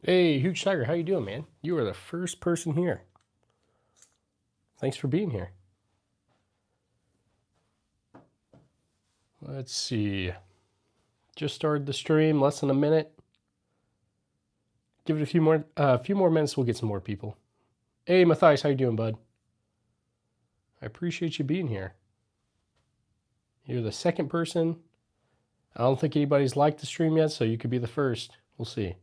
Hey, Huge Tiger, how you doing, man? You are the first person here. Thanks for being here. Let's see. Just started the stream, less than a minute. Give it a few more minutes, we'll get some more people. Hey, Matthias, how you doing, bud? I appreciate you being here. You're the second person. I don't think anybody's liked the stream yet, so you could be the first. We'll see.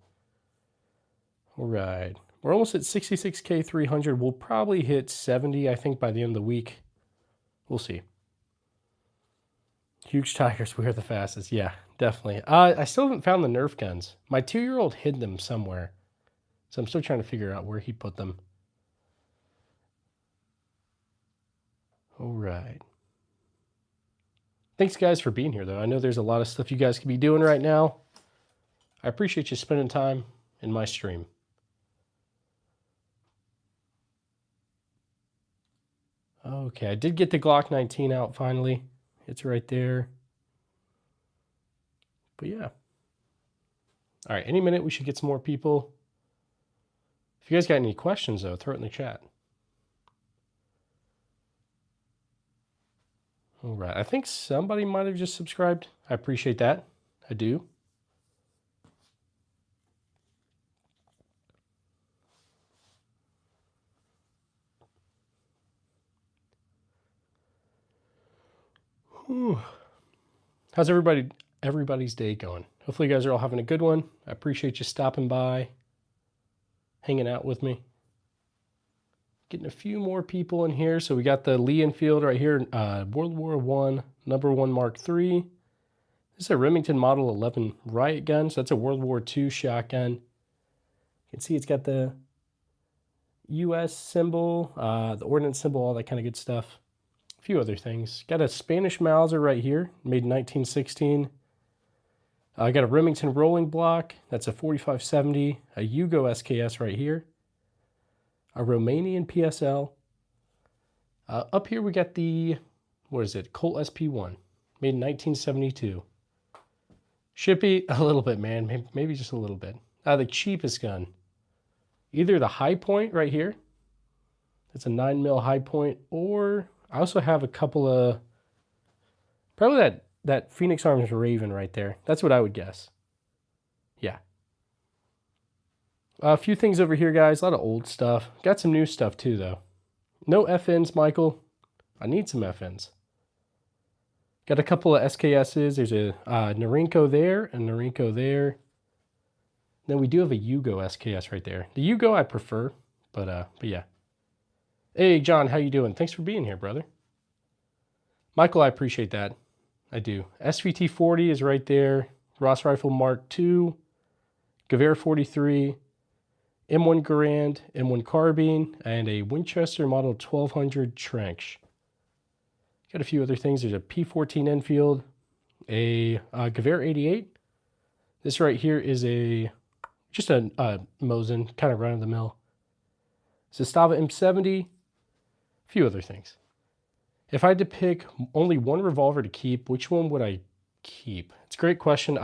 All right. We're almost at 66K 300. We'll probably hit 70, I think, by the end of the week. We'll see. Huge Tigers, we are the fastest. Yeah, definitely. I still haven't found the Nerf guns. My 2-year-old hid them somewhere. So I'm still trying to figure out where he put them. All right. Thanks, guys, for being here, though. I know there's a lot of stuff you guys could be doing right now. I appreciate you spending time in my stream. Okay, I did get the Glock 19 out finally. It's right there. But yeah. All right, any minute we should get some more people. If you guys got any questions, though, throw it in the chat. All right, I think somebody might have just subscribed. I appreciate that. I do. Whew. How's everybody's day going? Hopefully you guys are all having a good one. I appreciate you stopping by, hanging out with me. Getting a few more people in here. So we got the Lee Enfield right here, World War I, #1 Mark III. This is a Remington Model 11 riot gun. So that's a World War II shotgun. You can see it's got the U.S. symbol, the ordnance symbol, all that kind of good stuff. A few other things. Got a Spanish Mauser right here, made in 1916. I got a Remington rolling block. That's a 4570. A Yugo SKS right here. A Romanian PSL. Up here we got the, what is it? Colt SP1, made in 1972. Shippy, a little bit, man. Maybe just a little bit. The cheapest gun. Either the High Point right here. It's a 9mm High Point, or I also have a couple of, probably that Phoenix Arms Raven right there. That's what I would guess. Yeah. A few things over here, guys. A lot of old stuff. Got some new stuff too, though. No FNs, Michael. I need some FNs. Got a couple of SKSs. There's a Norinco there and Norinco there. Then we do have a Yugo SKS right there. The Yugo I prefer, but yeah. Hey, John, how you doing? Thanks for being here, brother. Michael, I appreciate that. I do. SVT 40 is right there. Ross Rifle Mark II. Gewehr 43. M1 Garand, M1 Carbine, and a Winchester Model 1200 Trench. Got a few other things. There's a P14 Enfield. A Gewehr 88. This right here is just a Mosin, kind of run-of-the-mill. It's a Stava M70. A few other things. If I had to pick only one revolver to keep, which one would I keep? It's a great question.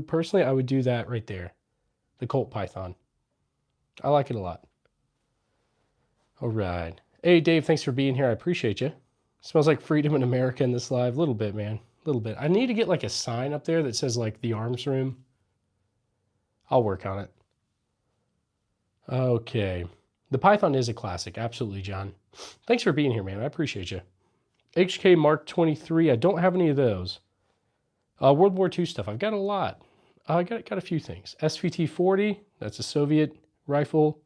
Personally, I would do that right there. The Colt Python. I like it a lot. All right. Hey, Dave, thanks for being here. I appreciate you. Smells like freedom in America in this live. A little bit, man. A little bit. I need to get like a sign up there that says like the arms room. I'll work on it. Okay. The Python is a classic. Absolutely, John. Thanks for being here, man. I appreciate you. HK Mark 23. I don't have any of those. World War II stuff. I've got a lot. I got a few things. SVT 40. That's a Soviet rifle.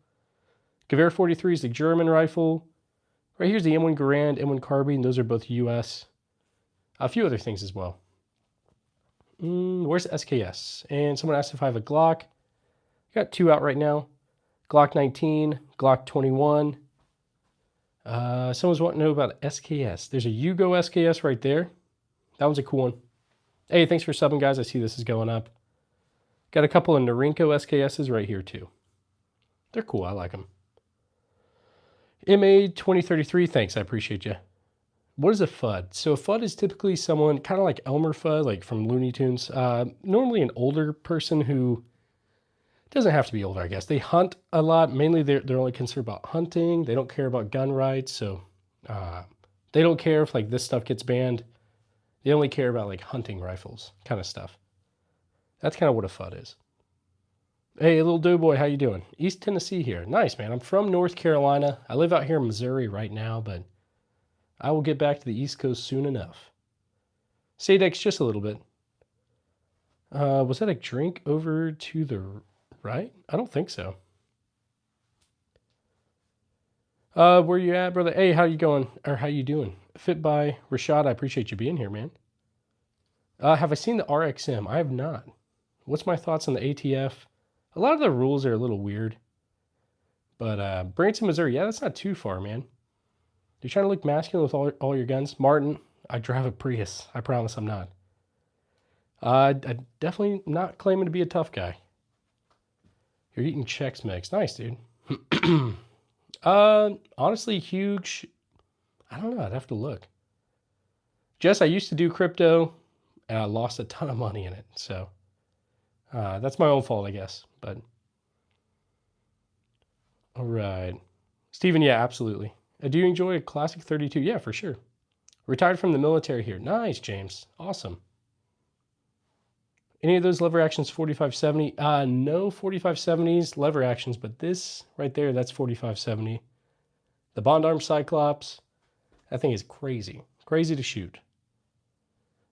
Gewehr 43 is the German rifle. Right here's the M1 Garand, M1 Carbine. Those are both US. A few other things as well. Where's the SKS? And someone asked if I have a Glock. Got two out right now. Glock 19, Glock 21. Someone's wanting to know about SKS. There's a Yugo SKS right there. That one's a cool one. Hey, thanks for subbing, guys. I see this is going up. Got a couple of Norinco SKSs right here, too. They're cool. I like them. MA 2033, thanks. I appreciate you. What is a FUD? So a FUD is typically someone kind of like Elmer Fudd, like from Looney Tunes. Normally an older person who It doesn't have to be older, I guess. They hunt a lot. Mainly, they're only concerned about hunting. They don't care about gun rights, so they don't care if like this stuff gets banned. They only care about like hunting rifles kind of stuff. That's kind of what a FUD is. Hey, little doughboy, how you doing? East Tennessee here. Nice, man. I'm from North Carolina. I live out here in Missouri right now, but I will get back to the East Coast soon enough. Sadex, just a little bit. Was that a drink over to the right? I don't think so. Where you at, brother? Hey, how you going? Or how you doing? Fit by Rashad, I appreciate you being here, man. Have I seen the RXM? I have not. What's my thoughts on the ATF? A lot of the rules are a little weird. But Branson, Missouri, yeah, that's not too far, man. You're trying to look masculine with all your guns? Martin, I drive a Prius. I promise I'm not. I'm definitely not claiming to be a tough guy. You're eating Chex Mix. Nice, dude. Honestly, huge. I don't know. I'd have to look. Jess, I used to do crypto, and I lost a ton of money in it. So that's my own fault, I guess. But all right, Steven, yeah, absolutely. Do you enjoy a classic 32? Yeah, for sure. Retired from the military here. Nice, James. Awesome. Any of those lever actions 4570? No 4570s lever actions, but this right there, that's 4570. The Bond Arm Cyclops, that thing is crazy. Crazy to shoot.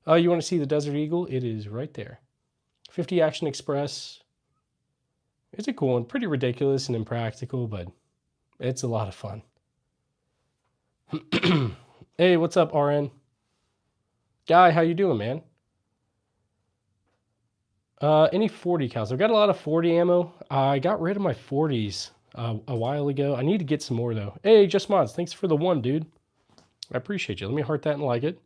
Oh, you want to see the Desert Eagle? It is right there. 50 Action Express. It's a cool one. Pretty ridiculous and impractical, but it's a lot of fun. Hey, what's up, RN? Guy, how you doing, man? Any 40 cals? I've got a lot of 40 ammo. I got rid of my 40s a while ago. I need to get some more, though. Hey, Just Mods, thanks for the one, dude. I appreciate you. Let me heart that and like it.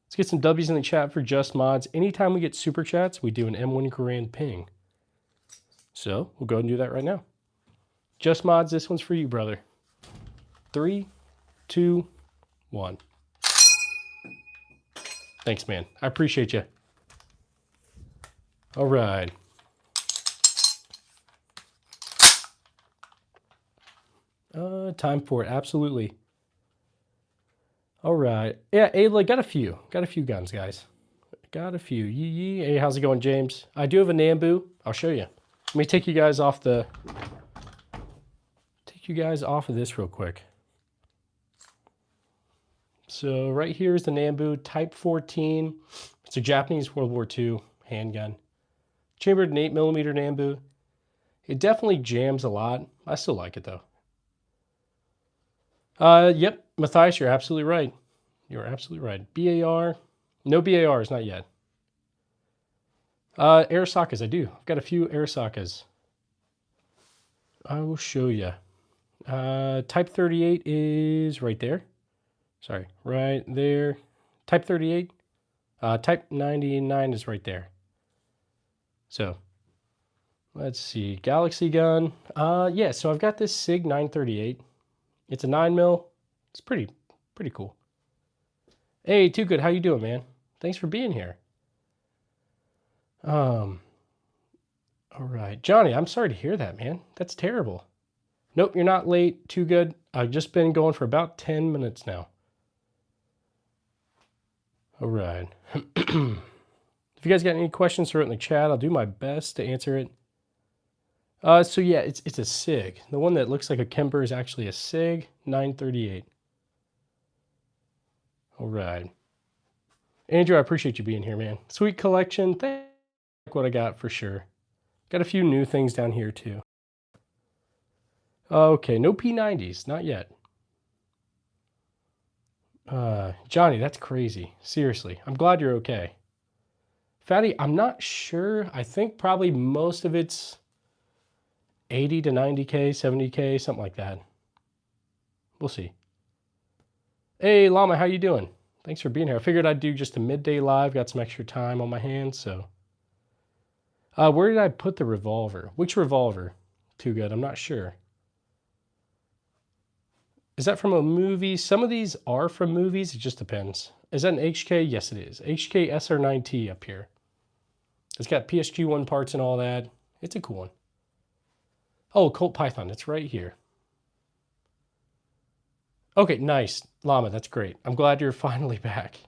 Let's get some W's in the chat for Just Mods. Anytime we get super chats, we do an M1 Grand ping. So we'll go ahead and do that right now. Just Mods, this one's for you, brother. 3, 2, 1. Thanks, man. I appreciate you. All right. Time for it. Absolutely. All right. Yeah, Ayla, got a few. Got a few guns, guys. Got a few. Yee. Hey, how's it going, James? I do have a Nambu. I'll show you. Let me take you guys off the... Take you guys off of this real quick. So right here is the Nambu Type 14. It's a Japanese World War II handgun. Chambered an 8mm Nambu. It definitely jams a lot. I still like it though. Yep, Matthias, you're absolutely right. You're absolutely right. BAR. No BARs, not yet. Arisakas, I do. I've got a few Arisakas. I will show you. Type 38 is right there. Sorry, right there. Type 38. Type 99 is right there. So, let's see. Galaxy gun. Yeah, so I've got this SIG 938. It's a 9mm. It's pretty cool. Hey, Too Good, how you doing, man? Thanks for being here. All right. Johnny, I'm sorry to hear that, man. That's terrible. Nope, you're not late. Too Good. I've just been going for about 10 minutes now. All right. If you guys got any questions, throw it in the chat. I'll do my best to answer it. So yeah, it's a SIG. The one that looks like a Kemper is actually a SIG 938. All right. Andrew, I appreciate you being here, man. Sweet collection. Thank you. What I got for sure. Got a few new things down here too. Okay, no P90s, not yet. Johnny, that's crazy. Seriously, I'm glad you're okay. Fatty, I'm not sure. I think probably most of it's 80 to 90K, 70K, something like that. We'll see. Hey, Llama, how you doing? Thanks for being here. I figured I'd do just a midday live. Got some extra time on my hands, so. Where did I put the revolver? Which revolver? Too Good, I'm not sure. Is that from a movie? Some of these are from movies. It just depends. Is that an HK? Yes, it is. HK SR9T up here. It's got PSG1 parts and all that. It's a cool one. Oh, Colt Python. It's right here. Okay, nice. Llama, that's great. I'm glad you're finally back.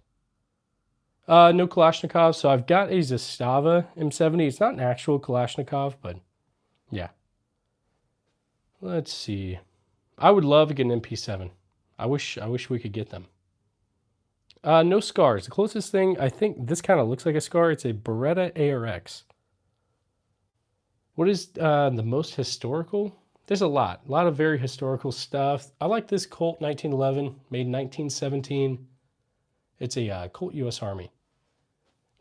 No Kalashnikov. So I've got a Zastava M70. It's not an actual Kalashnikov, but yeah. Let's see. I would love to get an MP7. I wish we could get them. No scars. The closest thing, I think this kind of looks like a scar. It's a Beretta ARX. What is the most historical? There's a lot of very historical stuff. I like this Colt 1911, made in 1917. It's a Colt U.S. Army.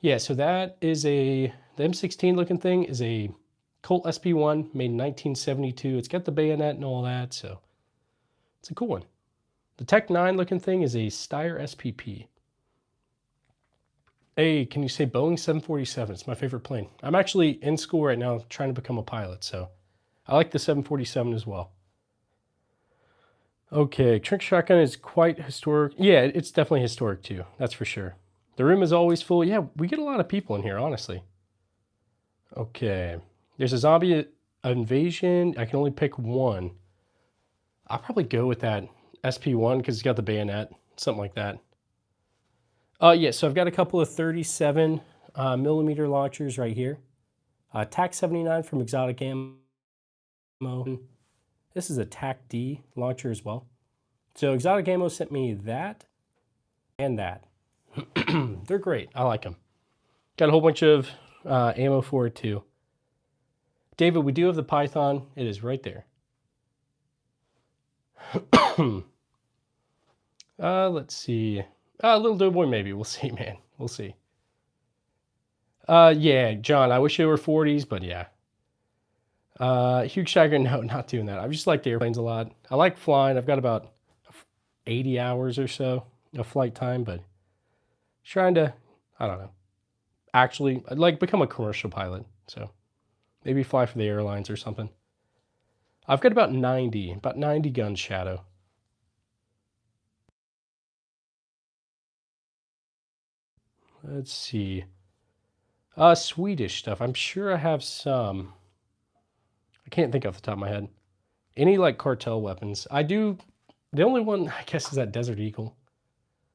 Yeah, so that is the M16 looking thing is a Colt SP1 made in 1972. It's got the bayonet and all that, so it's a cool one. The Tech 9 looking thing is a Steyr SPP. Hey, can you say Boeing 747? It's my favorite plane. I'm actually in school right now trying to become a pilot, so I like the 747 as well. Okay, Trick Shotgun is quite historic. Yeah, it's definitely historic too, that's for sure. The room is always full. Yeah, we get a lot of people in here, honestly. Okay, there's a zombie invasion. I can only pick one. I'll probably go with that SP1 because it's got the bayonet, something like that. Yeah, so I've got a couple of 37 millimeter launchers right here. TAC 79 from Exotic Ammo. This is a TAC D launcher as well. So Exotic Ammo sent me that and that. They're great. I like them. Got a whole bunch of ammo for it too. David, we do have the Python. It is right there. Let's see. Little Doughboy, maybe. We'll see, man. We'll see. Yeah, John, I wish they were 40s, but yeah. Huge Shagger, no, not doing that. I just like the airplanes a lot. I like flying. I've got about 80 hours or so of flight time, but trying to, I don't know, actually, I'd like become a commercial pilot. So maybe fly for the airlines or something. I've got about 90 guns Shadow. Let's see. Swedish stuff. I'm sure I have some. I can't think off the top of my head. Any like cartel weapons. I do. The only one I guess is that Desert Eagle.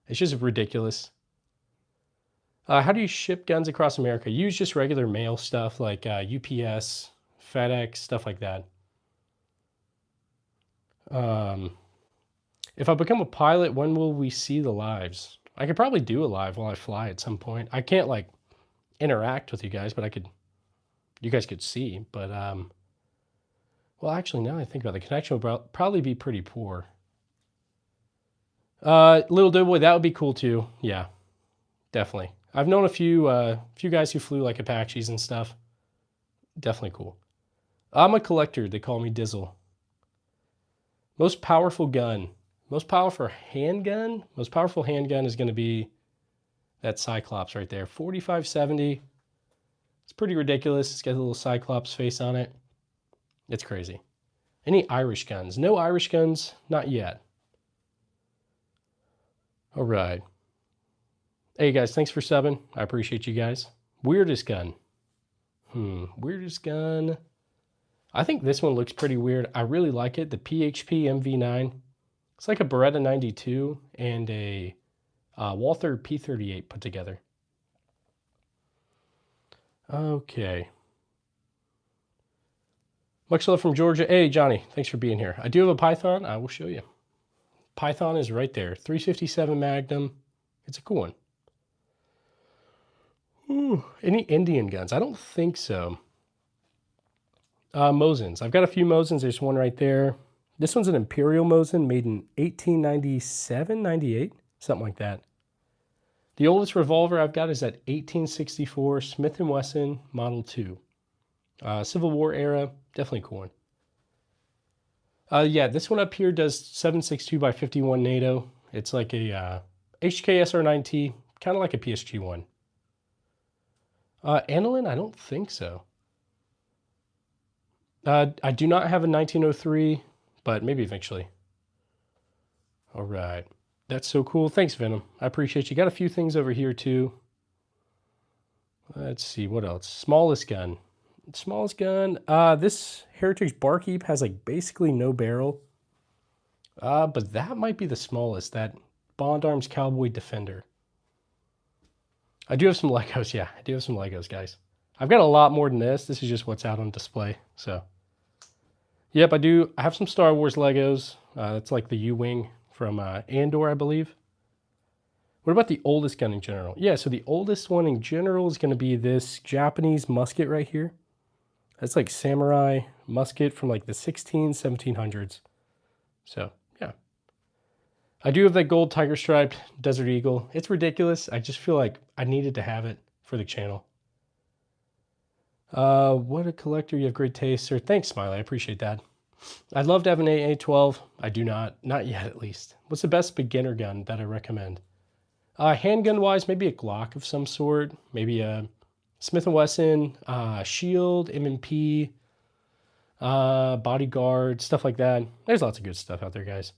It's just ridiculous. How do you ship guns across America? Use just regular mail stuff like UPS, FedEx, stuff like that. If I become a pilot, when will we see the lives? I could probably do a live while I fly at some point. I can't like interact with you guys, but you guys could see. But well, actually, now I think about it, the connection would probably be pretty poor. Little Doughboy, that would be cool too. Yeah, definitely. I've known a few guys who flew like Apaches and stuff. Definitely cool. I'm a collector. They call me Dizzle. Most powerful gun. Most powerful handgun? Most powerful handgun is going to be that Cyclops right there. 4570. It's pretty ridiculous. It's got a little Cyclops face on it. It's crazy. Any Irish guns? No Irish guns? Not yet. All right. Hey guys, thanks for subbing. I appreciate you guys. Weirdest gun. Weirdest gun. I think this one looks pretty weird. I really like it. The PHP MV9. It's like a Beretta 92 and a Walther P38 put together. Okay. Much love from Georgia. Hey, Johnny, thanks for being here. I do have a Python. I will show you. Python is right there. 357 Magnum. It's a cool one. Ooh, any Indian guns? I don't think so. Mosins. I've got a few Mosins. There's one right there. This one's an Imperial Mosin made in 1897, 98, something like that. The oldest revolver I've got is that 1864 Smith & Wesson Model 2. Civil War era, definitely cool one. Yeah, this one up here does 7.62 by 51 NATO. It's like a HK SR9T, kind of like a PSG one. Anilin, I don't think so. I do not have a 1903, but maybe eventually. All right. That's so cool. Thanks, Venom. I appreciate you. Got a few things over here, too. Let's see. What else? Smallest gun. Smallest gun. This Heritage Barkeep has like basically no barrel. But that might be the smallest. That Bond Arms Cowboy Defender. I do have some Legos. Yeah, I do have some Legos, guys. I've got a lot more than this. This is just what's out on display. So, yep, I do. I have some Star Wars Legos. That's like the U-Wing from Andor, I believe. What about the oldest gun in general? Yeah, so the oldest one in general is going to be this Japanese musket right here. That's like samurai musket from like the 1700s. So, yeah. I do have that gold tiger striped Desert Eagle. It's ridiculous. I just feel like I needed to have it for the channel. What a collector. You have great taste, sir. Thanks, Smiley. I appreciate that. I'd love to have an AA-12. I do not. Not yet, at least. What's the best beginner gun that I recommend? Handgun-wise, maybe a Glock of some sort. Maybe a Smith & Wesson, Shield, M&P, Bodyguard, stuff like that. There's lots of good stuff out there, guys.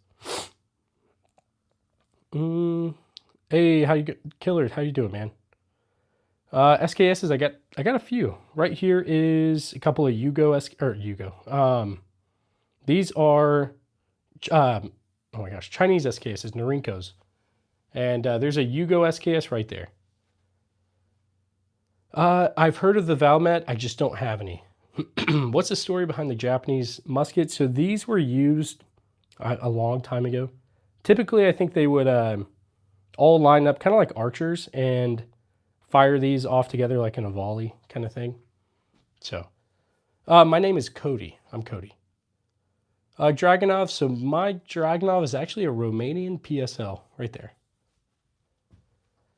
Hey, Killard? How you doing, man? SKSs, I got a few. Right here is a couple of these are oh my gosh, Chinese SKSs, Norinkos. And there's a Yugo SKS right there. I've heard of the Valmet, I just don't have any. What's the story behind the Japanese muskets? So these were used a long time ago. Typically, I think they would all line up kind of like archers and fire these off together like in a volley kind of thing. So, my name is Cody. I'm Cody. Dragunov. So my Dragunov is actually a Romanian PSL right there.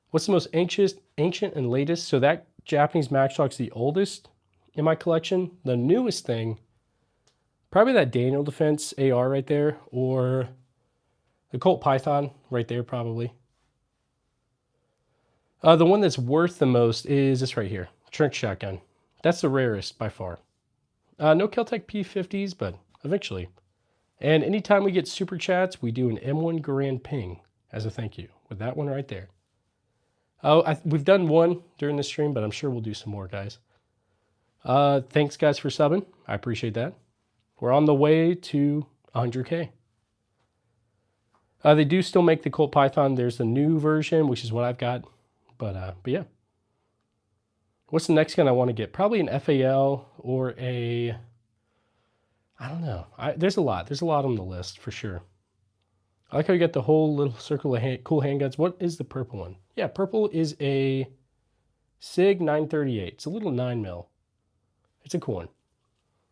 What's the most ancient and latest? So that Japanese Matchlock's the oldest in my collection. The newest thing, probably that Daniel Defense AR right there, or the Colt Python right there probably. The one that's worth the most is this right here, Trink Shotgun. That's the rarest by far. No Keltec P50s, but eventually. And anytime we get super chats, we do an M1 Garand ping as a thank you with that one right there. Oh, we've done one during the stream, but I'm sure we'll do some more, guys. Thanks, guys, for subbing. I appreciate that. We're on the way to 100K. They do still make the Colt Python. There's the new version, which is what I've got. But yeah. What's the next gun I want to get? Probably an FAL or a... I don't know. There's a lot. There's a lot on the list for sure. I like how you got the whole little circle of cool handguns. What is the purple one? Yeah, purple is a SIG 938. It's a little 9mm. It's a cool one.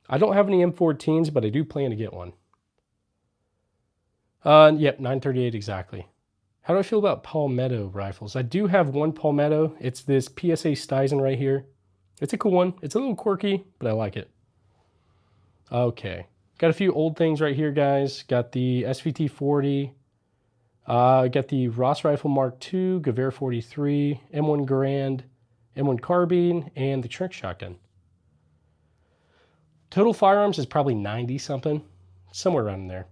I don't have any M14s, but I do plan to get one. Yep, 938 exactly. How do I feel about Palmetto rifles? I do have one Palmetto. It's this PSA Stizen right here. It's a cool one. It's a little quirky, but I like it. Okay. Got a few old things right here, guys. Got the SVT-40. Got the Ross Rifle Mark II, Gewehr 43, M1 Garand, M1 Carbine, and the Trink Shotgun. Total firearms is probably 90-something. Somewhere around there.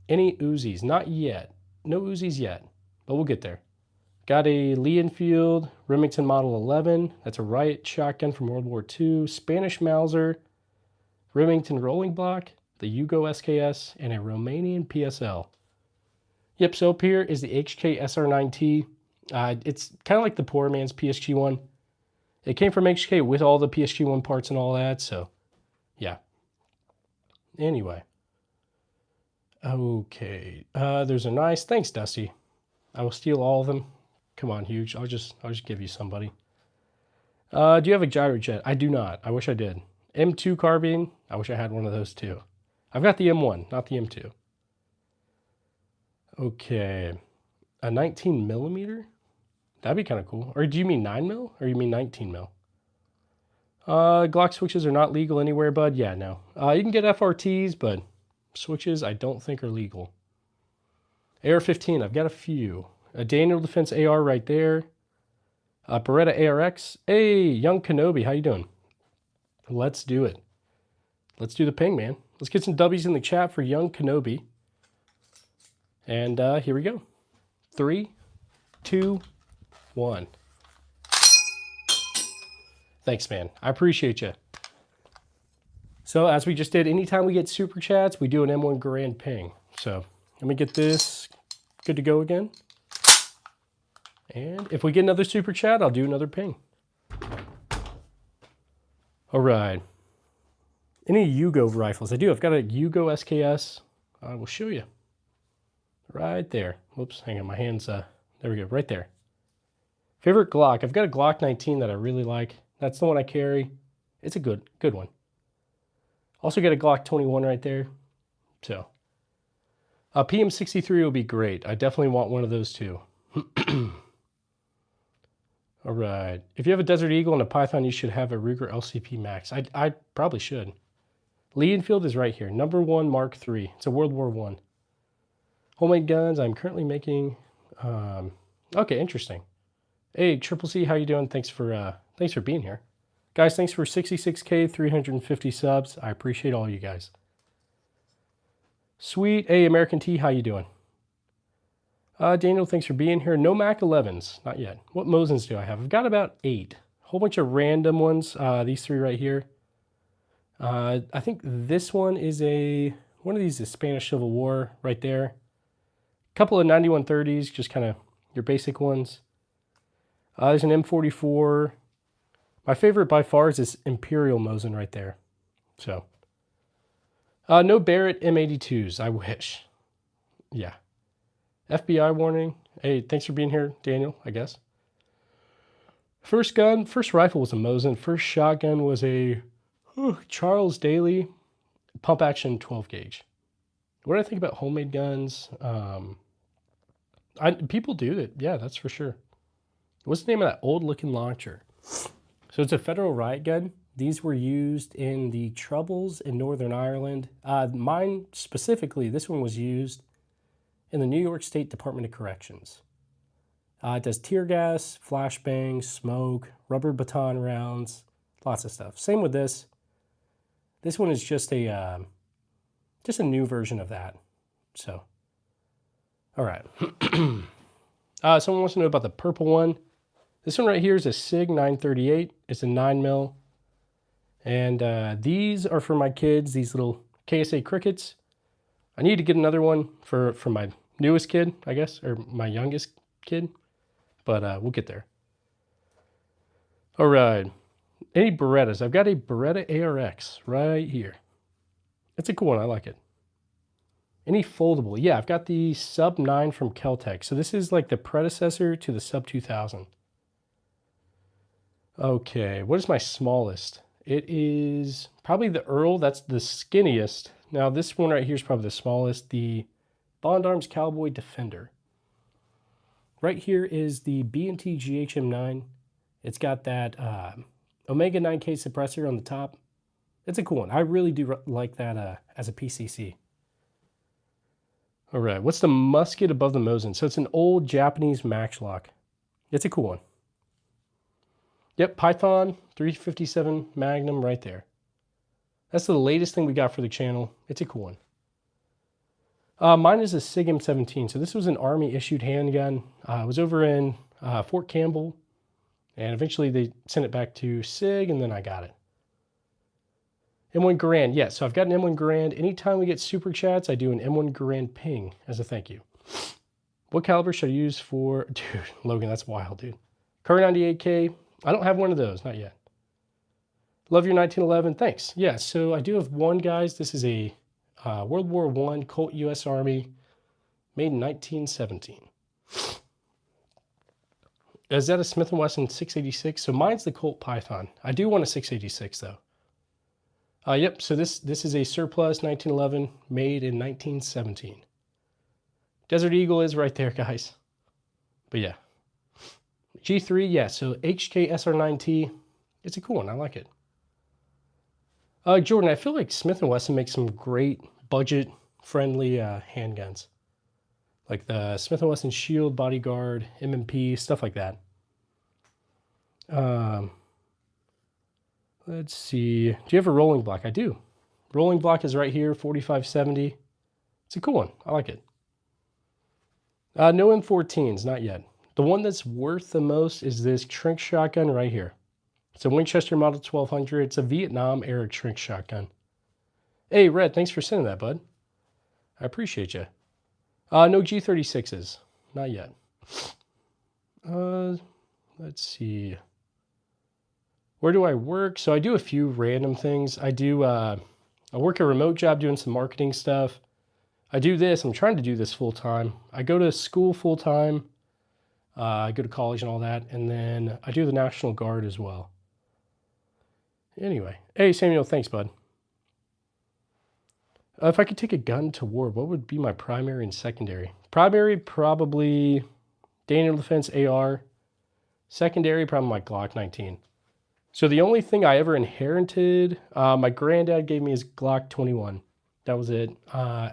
Any Uzis? Not yet. No Uzis yet, but we'll get there. Got a Lee Enfield Remington Model 11. That's a riot shotgun from World War II. Spanish Mauser, Remington Rolling Block, the Yugo SKS, and a Romanian PSL. Yep, so up here is the HK SR9T. It's kind of like the poor man's PSG-1. It came from HK with all the PSG-1 parts and all that, so yeah. Anyway. Okay, there's a nice, thanks Dusty. I will steal all of them. Come on, Huge, I'll just give you somebody. Do you have a Gyrojet? I do not, I wish I did. M2 carbine, I wish I had one of those too. I've got the M1, not the M2. Okay, a 19mm? That'd be kind of cool. Or do you mean 9mm, or you mean 19mm? Glock switches are not legal anywhere, bud. Yeah, no. You can get FRTs, but switches I don't think are legal. AR-15, I've got a few. A Daniel Defense AR right there. Beretta ARX. Hey, Young Kenobi, how you doing? Let's do it. Let's do the ping, man. Let's get some W's in the chat for Young Kenobi. And here we go. 3, 2, 1. Thanks, man. I appreciate you. So as we just did, anytime we get super chats, we do an M1 grand ping. So let me get this good to go again. And if we get another super chat, I'll do another ping. All right. Any Yugo rifles? I do. I've got a Yugo SKS. I will show you. Right there. Whoops, hang on. My hand's, there we go. Right there. Favorite Glock? I've got a Glock 19 that I really like. That's the one I carry. It's a good one. Also got a Glock 21 right there. So, PM63 will be great. I definitely want one of those too. All right. If you have a Desert Eagle and a Python, you should have a Ruger LCP Max. I probably should. Lee Enfield is right here. Number 1 Mark III. It's a World War I. Homemade guns. I'm currently making. Okay, interesting. Hey, Triple C, how you doing? Thanks for being here, guys. Thanks for 66K, 350 subs. I appreciate all you guys. Sweet. Hey, American T, how you doing? Daniel, thanks for being here. No Mac 11s, not yet. What Mosins do I have? I've got about 8. A whole bunch of random ones. These 3 right here. I think this one is one of these is Spanish Civil War right there. A couple of 9130s, just kind of your basic ones. There's an M44. My favorite by far is this Imperial Mosin right there. So, no Barrett M82s. I wish. Yeah. FBI warning. Hey, thanks for being here, Daniel, I guess. First rifle was a Mosin. First shotgun was a Charles Daly pump action 12 gauge. What do I think about homemade guns? People do it. Yeah, that's for sure. What's the name of that old looking launcher? So it's a Federal riot gun. These were used in the Troubles in Northern Ireland. Mine specifically, this one was used in the New York State Department of Corrections. It does tear gas, flashbangs, smoke, rubber baton rounds, lots of stuff. Same with this. This one is just a new version of that. So, all right. Someone wants to know about the purple one. This one right here is a SIG 938. It's a 9mm. And these are for my kids, these little KSA crickets. I need to get another one for my newest kid, I guess, or my youngest kid. But we'll get there. All right. Any Berettas? I've got a Beretta ARX right here. It's a cool one. I like it. Any foldable? Yeah, I've got the Sub 9 from Keltec. So this is like the predecessor to the Sub 2000. Okay, what is my smallest? It is probably the Earl. That's the skinniest. Now this one right here is probably the smallest. The Bond Arms Cowboy Defender. Right here is the B&T GHM9. It's got that Omega 9K suppressor on the top. It's a cool one. I really do like that as a PCC. All right, what's the musket above the Mosin? So it's an old Japanese matchlock. It's a cool one. Yep, Python 357 Magnum right there. That's the latest thing we got for the channel. It's a cool one. Mine is a SIG M17. So this was an Army issued handgun. It was over in Fort Campbell. And eventually they sent it back to SIG and then I got it. M1 Garand. Yes, so I've got an M1 Garand. Anytime we get super chats, I do an M1 Garand ping as a thank you. What caliber should I use for... Dude, Logan, that's wild, dude. Car 98K. I don't have one of those, not yet. Love your 1911. Thanks. Yeah, so I do have one, guys. This is a World War I Colt U.S. Army made in 1917. Is that a Smith & Wesson 686? So mine's the Colt Python. I do want a 686, though. Yep, so this is a surplus 1911 made in 1917. Desert Eagle is right there, guys. But yeah. G3, yeah, so HK SR9T. It's a cool one. I like it. Jordan, I feel like Smith & Wesson makes some great budget-friendly handguns. Like the Smith & Wesson Shield, Bodyguard, M&P, stuff like that. Let's see. Do you have a rolling block? I do. Rolling block is right here, 4570. It's a cool one. I like it. No M14s, not yet. The one that's worth the most is this Trink shotgun right here. It's a Winchester Model 1200. It's a Vietnam-era Trink shotgun. Hey, Red, thanks for sending that, bud. I appreciate you. No G36s. Not yet. Let's see. Where do I work? So I do a few random things. I work a remote job doing some marketing stuff. I do this. I'm trying to do this full time. I go to school full time. I go to college and all that. And then I do the National Guard as well. Anyway. Hey, Samuel, thanks, bud. If I could take a gun to war, what would be my primary and secondary? Primary, probably Daniel Defense AR. Secondary, probably my Glock 19. So the only thing I ever inherited, my granddad gave me his Glock 21. That was it.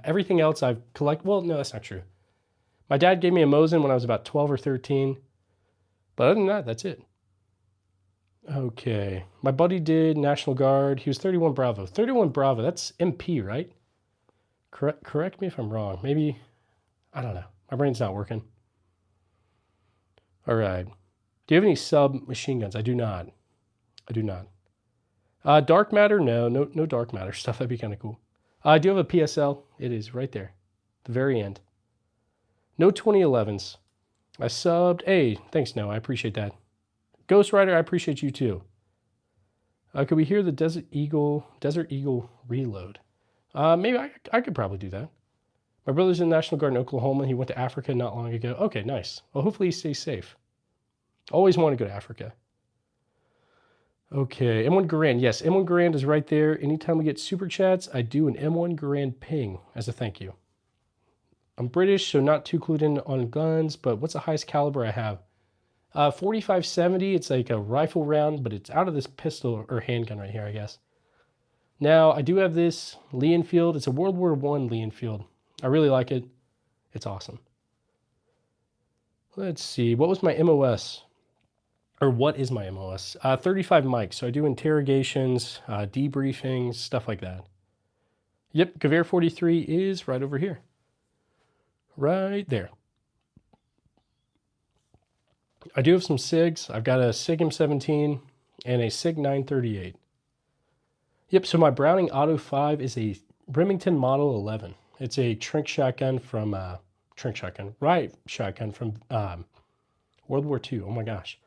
Everything else I've collected. Well, no, that's not true. My dad gave me a Mosin when I was about 12 or 13. But other than that, that's it. Okay. My buddy did National Guard. He was 31 Bravo. 31 Bravo, that's MP, right? Correct me if I'm wrong. Maybe, I don't know. My brain's not working. All right. Do you have any submachine guns? I do not. I do not. Dark matter? No dark matter stuff. That'd be kind of cool. I do have a PSL. It is right there. The very end. No 2011s. I subbed. Hey, thanks, no. I appreciate that. Ghost Rider, I appreciate you too. Could we hear the Desert Eagle reload? Maybe I could probably do that. My brother's in the National Guard in Oklahoma. He went to Africa not long ago. Okay, nice. Well, hopefully he stays safe. Always want to go to Africa. Okay, M1 Garand. Yes, M1 Garand is right there. Anytime we get super chats, I do an M1 Garand ping as a thank you. I'm British, so not too clued in on guns, but what's the highest caliber I have? 4570. It's like a rifle round, but it's out of this pistol or handgun right here, I guess. Now, I do have this Lee Enfield. It's a World War I Lee Enfield. I really like it. It's awesome. Let's see. What was my MOS? Or what is my MOS? 35 mics. So I do interrogations, debriefings, stuff like that. Yep, Gewehr 43 is right over here. Right there. I do have some SIGs. I've got a SIG M17 and a SIG 938. Yep, so my Browning Auto 5 is a Remington Model 11. It's a Trink shotgun from, riot shotgun from World War II. Oh my gosh.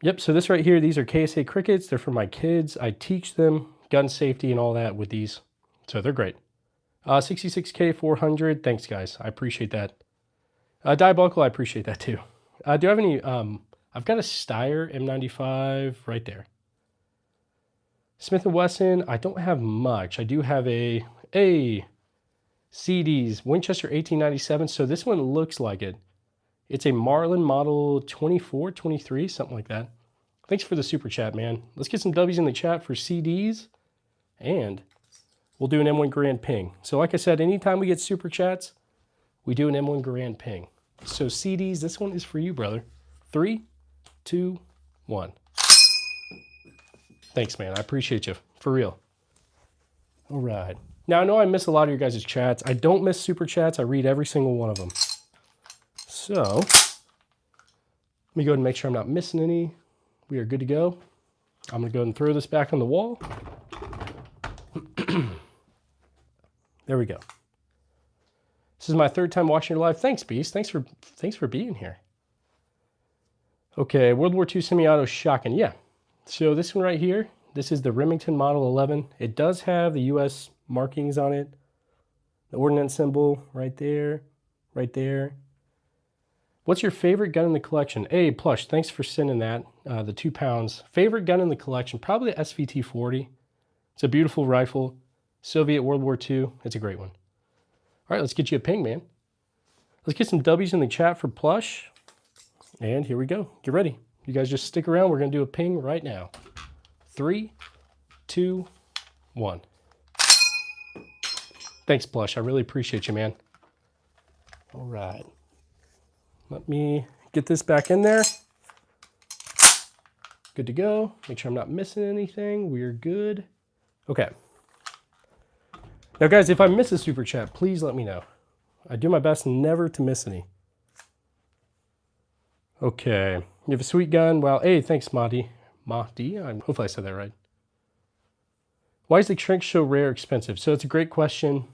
Yep, so this right here, these are KSA Crickets. They're for my kids. I teach them gun safety and all that with these. So they're great. 66K 400. Thanks, guys. I appreciate that. Diabolical, I appreciate that too. Do I have any... I've got a Steyr M95 right there. Smith & Wesson, I don't have much. I do have a CDs, Winchester 1897. So this one looks like it. It's a Marlin model 24, 23, something like that. Thanks for the super chat, man. Let's get some W's in the chat for CDs, and we'll do an M1 Garand ping. So like I said, anytime we get super chats, we do an M1 Garand ping. So CDs, this one is for you, brother. 3, 2, 1. Thanks, man. I appreciate you. For real. All right. Now, I know I miss a lot of your guys' chats. I don't miss super chats. I read every single one of them. So, let me go ahead and make sure I'm not missing any. We are good to go. I'm going to go ahead and throw this back on the wall. There we go. This is my third time watching your live. Thanks, Beast. Thanks for being here. Okay, World War II semi-auto shotgun. Yeah. So this one right here, this is the Remington Model 11. It does have the U.S. markings on it. The ordnance symbol right there, right there. What's your favorite gun in the collection? Hey, Plush, thanks for sending that, the 2 pounds. Favorite gun in the collection, probably the SVT-40. It's a beautiful rifle. Soviet World War II. It's a great one. All right, let's get you a ping, man. Let's get some W's in the chat for Plush. And here we go. Get ready. You guys just stick around. We're going to do a ping right now. 3, 2, 1. Thanks, Plush. I really appreciate you, man. All right. Let me get this back in there. Good to go. Make sure I'm not missing anything. We're good. Okay. Now, guys, if I miss a super chat, please let me know. I do my best never to miss any. Okay. You have a sweet gun. Well, hey, thanks, Mahdi. Hopefully I said that right. Why is the Trink so rare expensive? So it's a great question.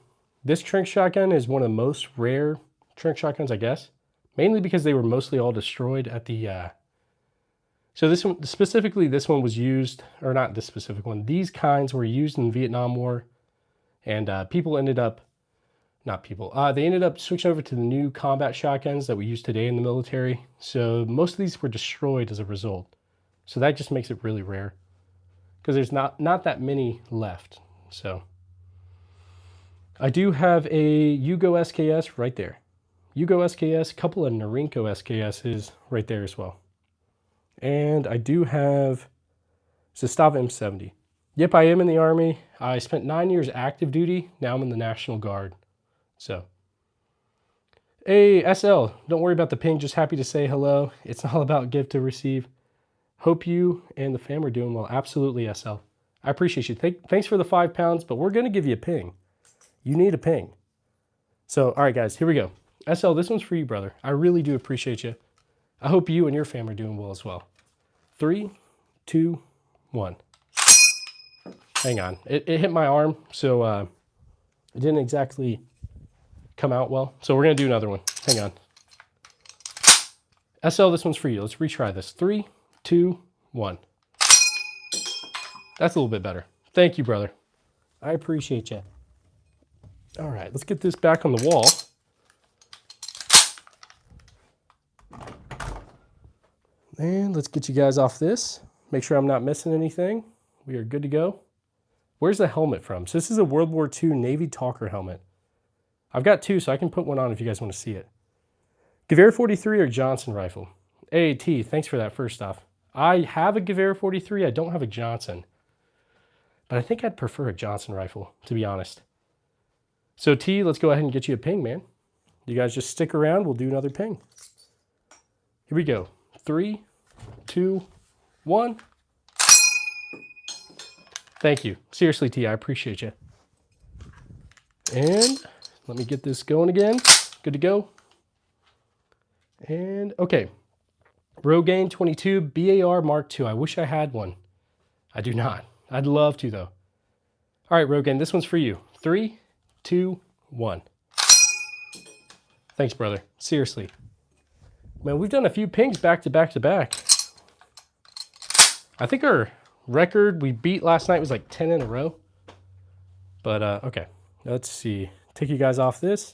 This Trink shotgun is one of the most rare Trink shotguns, I guess. Mainly because they were mostly all destroyed at the... So this one, specifically this one was used, or not this specific one, these kinds were used in the Vietnam War. And people ended up, not people, they ended up switching over to the new combat shotguns that we use today in the military. So most of these were destroyed as a result. So that just makes it really rare. Because there's not that many left. So I do have a Yugo SKS right there. Yugo SKS, a couple of Norinco SKSs right there as well. And I do have Zastava M70. Yep, I am in the Army. I spent 9 years active duty. Now I'm in the National Guard. So, hey, SL, don't worry about the ping. Just happy to say hello. It's all about give to receive. Hope you and the fam are doing well. Absolutely, SL. I appreciate you. Thanks for the £5, but we're going to give you a ping. You need a ping. So, all right, guys, here we go. SL, this one's for you, brother. I really do appreciate you. I hope you and your fam are doing well as well. 3, 2, 1. Hang on. It hit my arm, so it didn't exactly come out well. So we're going to do another one. Hang on. SL, this one's for you. Let's retry this. 3, 2, 1. That's a little bit better. Thank you, brother. I appreciate you. All right, let's get this back on the wall. And let's get you guys off this. Make sure I'm not missing anything. We are good to go. Where's the helmet from? So this is a World War II Navy Talker helmet. I've got two, so I can put one on if you guys want to see it. Gewehr 43 or Johnson rifle? AAT, thanks for that first off. I have a Gewehr 43. I don't have a Johnson. But I think I'd prefer a Johnson rifle, to be honest. So T, let's go ahead and get you a ping, man. You guys just stick around. We'll do another ping. Here we go. 3, 2, 1. Thank you. Seriously, T, I appreciate you. And let me get this going again. Good to go. And okay. Rogaine 22 BAR Mark II. I wish I had one. I do not. I'd love to, though. All right, Rogaine, this one's for you. 3, 2, 1. Thanks, brother. Seriously. Man, we've done a few pings back to back to back. I think our record we beat last night was like 10 in a row. But, okay. Let's see. Take you guys off this.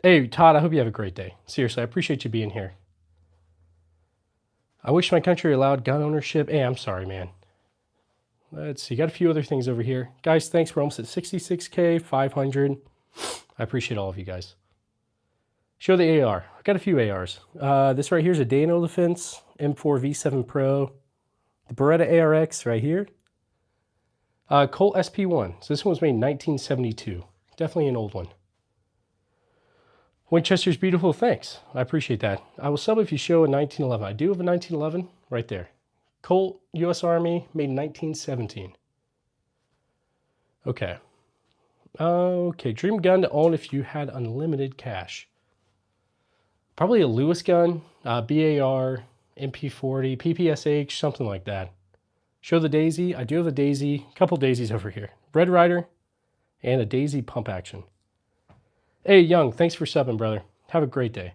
Hey, Todd, I hope you have a great day. Seriously, I appreciate you being here. I wish my country allowed gun ownership. Hey, I'm sorry, man. Let's see. Got a few other things over here. Guys, thanks. We're almost at 66K, 500. I appreciate all of you guys. Show the AR. I've got a few ARs. This right here is a Dano Defense M4 V7 Pro. The Beretta ARX right here. Colt SP1. So this one was made in 1972. Definitely an old one. Winchester's beautiful. Thanks. I appreciate that. I will sub if you show a 1911. I do have a 1911 right there. Colt, U.S. Army, made in 1917. Okay. Okay, dream gun to own if you had unlimited cash. Probably a Lewis gun, BAR, MP40, PPSH, something like that. Show the Daisy. I do have a Daisy, a couple Daisies over here. Red Rider and a Daisy pump action. Hey, Young, thanks for subbing, brother. Have a great day.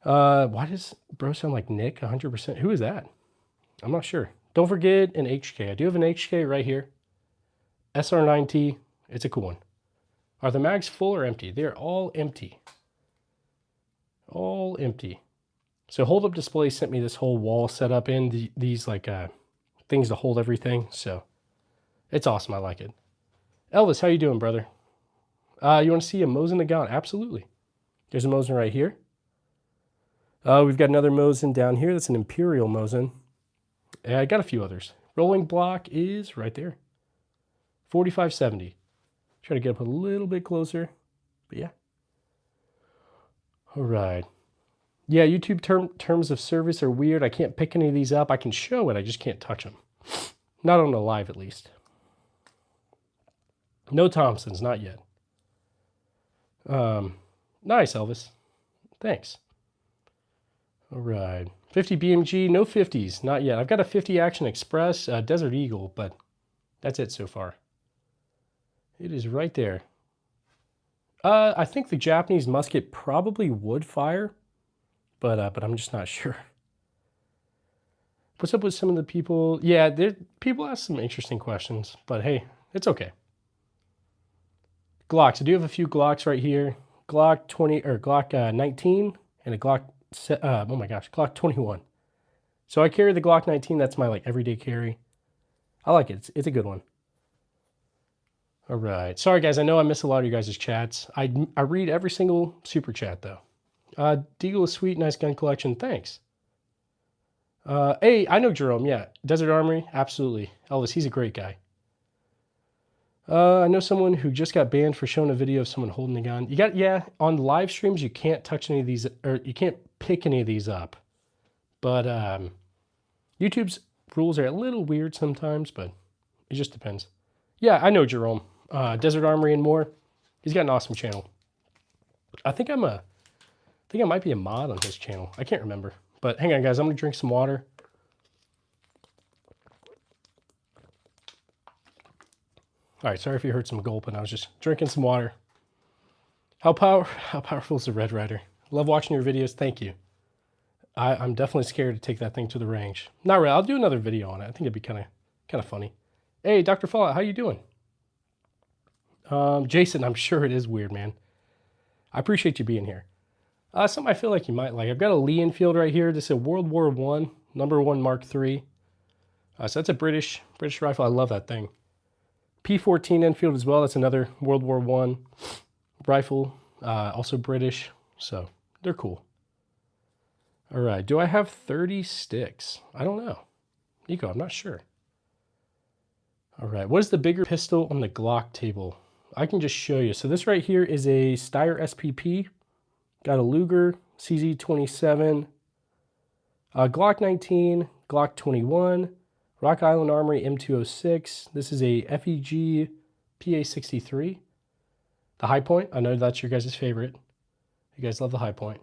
Why does bro sound like Nick 100%? Who is that? I'm not sure. Don't forget an HK. I do have an HK right here. SR9T. It's a cool one. Are the mags full or empty? They're all empty. All empty. So Hold Up Display sent me this whole wall set up in these like things to hold everything. So it's awesome. I like it. Elvis, how you doing, brother? You want to see a Mosin Nagant? Absolutely. There's a Mosin right here. We've got another Mosin down here. That's an Imperial Mosin. And I got a few others. Rolling block is right there. 4570. Try to get up a little bit closer. But yeah. All right. Yeah, YouTube terms of service are weird. I can't pick any of these up. I can show it. I just can't touch them. Not on the live, at least. No Thompsons, not yet. Nice, Elvis. Thanks. All right. 50 BMG, no 50s, not yet. I've got a 50 Action Express, Desert Eagle, but that's it so far. It is right there. I think the Japanese musket probably would fire, but I'm just not sure. What's up with some of the people? Yeah, people ask some interesting questions, but hey, it's okay. Glocks. I do have a few Glocks right here. Glock 20 or Glock 19 and a Glock. Oh my gosh, Glock 21. So I carry the Glock 19. That's my like everyday carry. I like it. It's a good one. All right. Sorry guys, I know I miss a lot of you guys' chats. I read every single super chat though. Deagle is sweet, nice gun collection. Thanks. Hey, I know Jerome. Yeah, Desert Armory, absolutely. Elvis, he's a great guy. I know someone who just got banned for showing a video of someone holding a gun. Yeah, on live streams you can't touch any of these, or you can't pick any of these up. But YouTube's rules are a little weird sometimes, but it just depends. Yeah, I know Jerome. Desert Armory and more. He's got an awesome channel. I think I might be a mod on his channel. I can't remember. But hang on, guys. I'm gonna drink some water. All right, sorry if you heard some gulping. I was just drinking some water. How powerful is the Red Rider? Love watching your videos. Thank you. I'm definitely scared to take that thing to the range. Not really. I'll do another video on it. I think it'd be kind of funny. Hey, Dr. Fallout, how you doing? Jason, I'm sure it is weird, man. I appreciate you being here. Something I feel like you might like. I've got a Lee Enfield right here. This is a World War I, #1 Mark III. So that's a British rifle. I love that thing. P14 Enfield as well. That's another World War I rifle, also British. So they're cool. All right. Do I have 30 sticks? I don't know. Nico, I'm not sure. All right. What is the bigger pistol on the Glock table? I can just show you. So this right here is a Steyr SPP. Got a Luger CZ27, Glock 19, Glock 21, Rock Island Armory M206. This is a FEG PA63. The High Point, I know that's your guys' favorite. You guys love the High Point.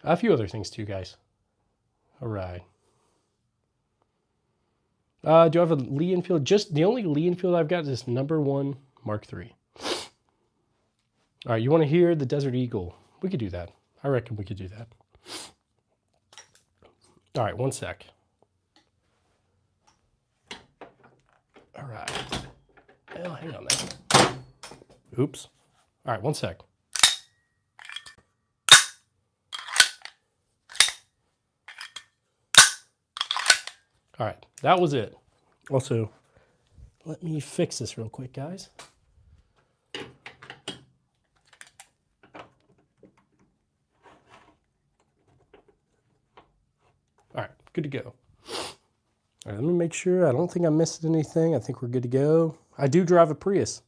A few other things too, guys. All right. Do I have a Lee Enfield? Just the only Lee Enfield I've got is this #1 Mark III. All right, you want to hear the Desert Eagle? We could do that. I reckon we could do that. All right, one sec. All right. Well, hang on there. Oops. All right, one sec. All right, that was it. Also, let me fix this real quick, guys. All right, good to go. All right, let me make sure. I don't think I missed anything. I think we're good to go. I do drive a Prius.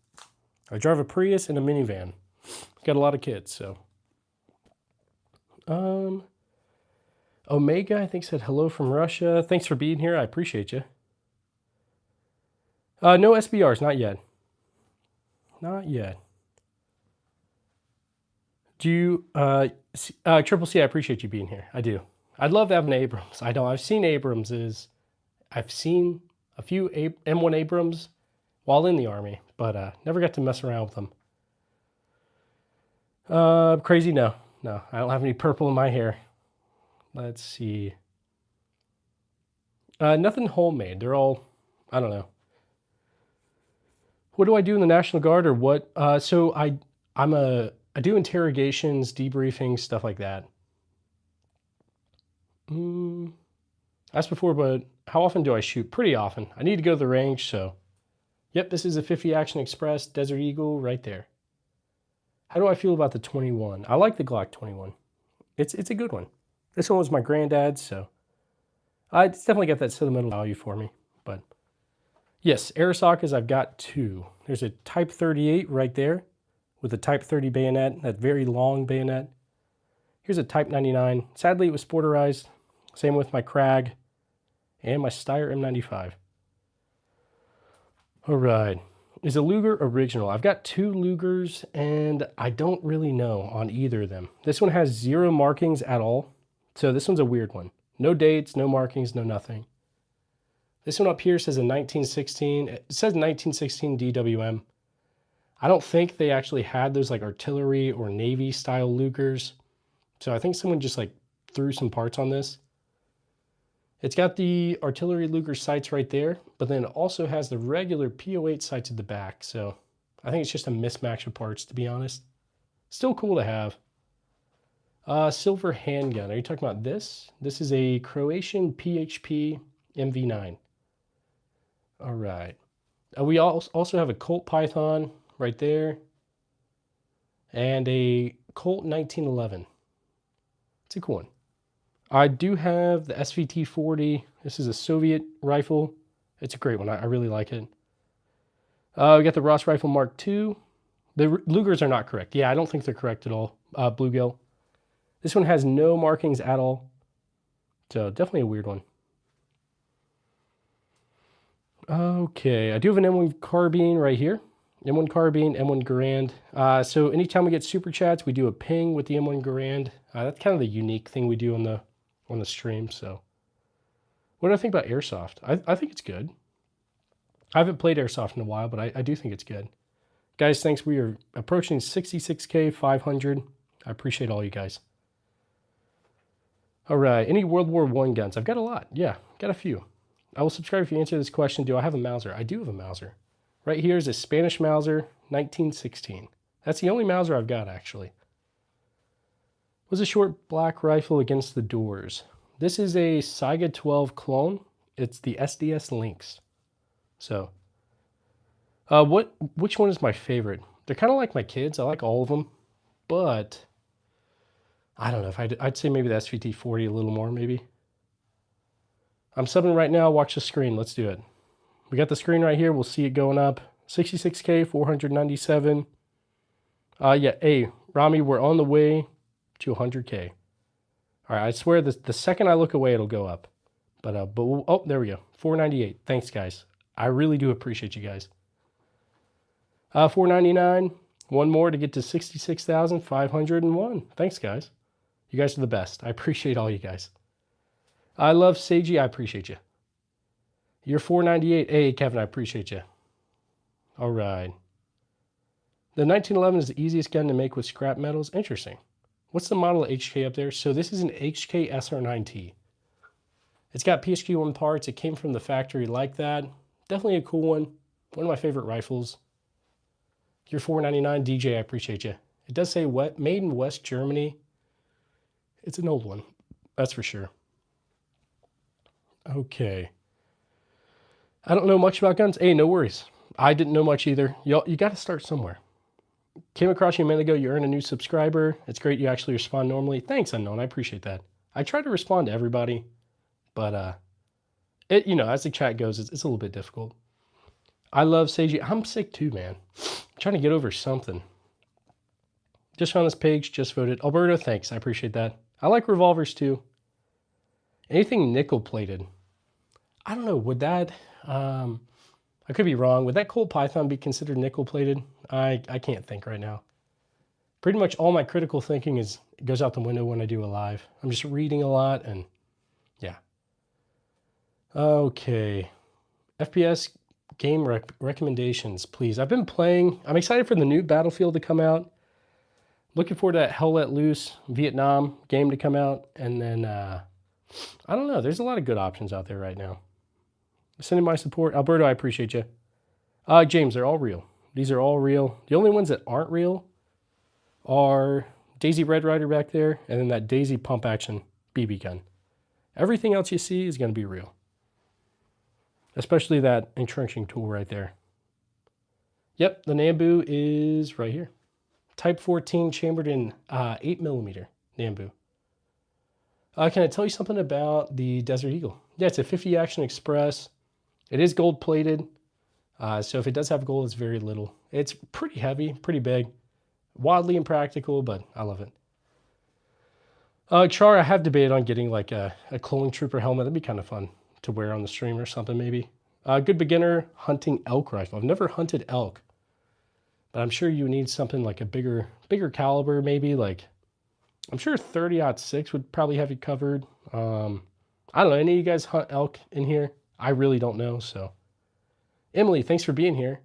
I drive a Prius and a minivan. Got a lot of kids, so. Omega, I think, said hello from Russia. Thanks for being here. I appreciate you. No SBRs, not yet. Not yet. Do you, Triple C, I appreciate you being here. I do. I'd love to have an Abrams. I know I've seen Abrams's. I've seen a few M1 Abrams while in the Army, but never got to mess around with them. Crazy, no. No, I don't have any purple in my hair. Let's see. Nothing homemade. They're all, I don't know. What do I do in the National Guard or what? So I do interrogations, debriefings, stuff like that. Asked before, but how often do I shoot? Pretty often. I need to go to the range, so. Yep, this is a 50 Action Express Desert Eagle right there. How do I feel about the 21? I like the Glock 21. It's a good one. This one was my granddad's, so. It's definitely got that sentimental value for me, but. Yes, Arisakas, I've got two. There's a Type 38 right there with a Type 30 bayonet, that very long bayonet. Here's a Type 99. Sadly, it was sporterized. Same with my Krag and my Steyr M95. All right. Is a Luger original? I've got two Lugers, and I don't really know on either of them. This one has 0 markings at all, so this one's a weird one. No dates, no markings, no nothing. This one up here says a 1916. It says 1916 DWM. I don't think they actually had those like artillery or Navy style Lugers. So I think someone just like threw some parts on this. It's got the artillery Luger sights right there, but then it also has the regular PO8 sights at the back. So I think it's just a mismatch of parts, to be honest. Still cool to have. Silver handgun. Are you talking about this? This is a Croatian PHP MV9. All right. We also have a Colt Python right there. And a Colt 1911. It's a cool one. I do have the SVT-40. This is a Soviet rifle. It's a great one. I really like it. We got the Ross Rifle Mark II. The Lugers are not correct. Yeah, I don't think they're correct at all. Bluegill. This one has no markings at all. So definitely a weird one. Okay, I do have an M1 carbine right here. M1 carbine, M1 Garand. So anytime we get super chats, we do a ping with the M1 Garand. That's kind of the unique thing we do on the stream. So what do I think about airsoft? I think it's good. I haven't played airsoft in a while, but I do think it's good. Guys, thanks. We are approaching 66K 500. I appreciate all you guys. All right, any World War I guns? I've got a lot. Yeah, got a few. I will subscribe if you answer this question. Do I have a Mauser? I do have a Mauser. Right here is a Spanish Mauser, 1916. That's the only Mauser I've got, actually. Was a short black rifle against the doors. This is a Saiga 12 clone. It's the SDS Lynx. So, which one is my favorite? They're kind of like my kids. I like all of them, but I don't know if I'd say maybe the SVT-40 a little more, maybe. I'm subbing right now. Watch the screen. Let's do it. We got the screen right here. We'll see it going up. 66K, 497. Yeah, hey, Rami, we're on the way to 100K. All right, I swear the second I look away, it'll go up. But we'll, oh, there we go. 498. Thanks, guys. I really do appreciate you guys. 499. One more to get to 66,501. Thanks, guys. You guys are the best. I appreciate all you guys. I love Seiji. I appreciate you. You're 498. Hey, Kevin, I appreciate you. All right. The 1911 is the easiest gun to make with scrap metals. Interesting. What's the model of HK up there? So this is an HK SR9T. It's got PHQ-1 parts. It came from the factory like that. Definitely a cool one. One of my favorite rifles. You're 499. DJ, I appreciate you. It does say what? Made in West Germany. It's an old one. That's for sure. Okay. I don't know much about guns. Hey, no worries. I didn't know much either. You got to start somewhere. Came across you a minute ago. You earned a new subscriber. It's great you actually respond normally. Thanks, Unknown. I appreciate that. I try to respond to everybody, but it, you know, as the chat goes, it's a little bit difficult. I love Seiji. I'm sick too, man. I'm trying to get over something. Just found this page. Just voted. Alberto, thanks. I appreciate that. I like revolvers too. Anything nickel plated. I don't know. Would that, I could be wrong. Would that Colt Python be considered nickel plated? I can't think right now. Pretty much all my critical thinking goes out the window when I do a live. I'm just reading a lot and yeah. Okay. FPS game recommendations, please. I've been playing. I'm excited for the new Battlefield to come out. Looking forward to that Hell Let Loose Vietnam game to come out. And then, I don't know. There's a lot of good options out there right now. Sending my support. Alberto, I appreciate you. James, they're all real. These are all real. The only ones that aren't real are Daisy Red Rider back there and then that Daisy pump action BB gun. Everything else you see is going to be real. Especially that entrenching tool right there. Yep, the Nambu is right here. Type 14 chambered in 8mm Nambu. Can I tell you something about the Desert Eagle? Yeah, it's a 50 Action Express. It is gold plated. So if it does have gold, it's very little. It's pretty heavy, pretty big. Wildly impractical, but I love it. Char, I have debated on getting like a clone trooper helmet. That'd be kind of fun to wear on the stream or something maybe. Good beginner hunting elk rifle. I've never hunted elk, but I'm sure you need something like a bigger caliber maybe. Like, I'm sure 30-06 would probably have you covered. I don't know, any of you guys hunt elk in here? I really don't know, so. Emily, thanks for being here.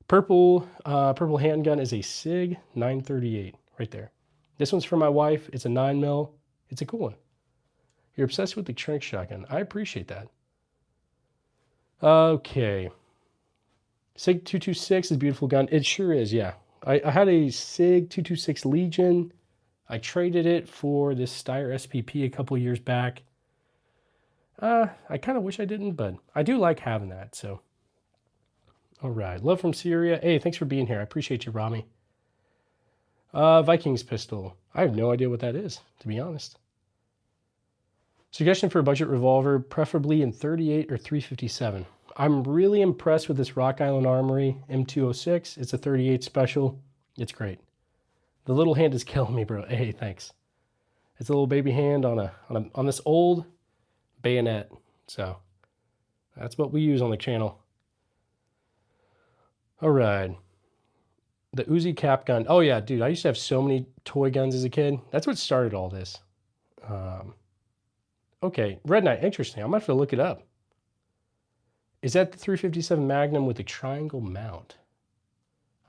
Purple handgun is a SIG 938 right there. This one's for my wife. It's a 9mm. It's a cool one. You're obsessed with the trank shotgun. I appreciate that. Okay. SIG 226 is a beautiful gun. It sure is, yeah. I had a SIG 226 Legion. I traded it for this Steyr SPP a couple years back. I kind of wish I didn't, but I do like having that, so. All right. Love from Syria. Hey, thanks for being here. I appreciate you, Rami. Vikings pistol. I have no idea what that is, to be honest. Suggestion for a budget revolver, preferably in 38 or 357. I'm really impressed with this Rock Island Armory M206. It's a 38 special. It's great. The little hand is killing me, bro. Hey, thanks. It's a little baby hand on this old bayonet. So that's what we use on the channel. All right. The Uzi cap gun. Oh yeah, dude, I used to have so many toy guns as a kid. That's what started all this. Okay, Red Knight, interesting. I'm gonna have to look it up. Is that the 357 Magnum with the triangle mount?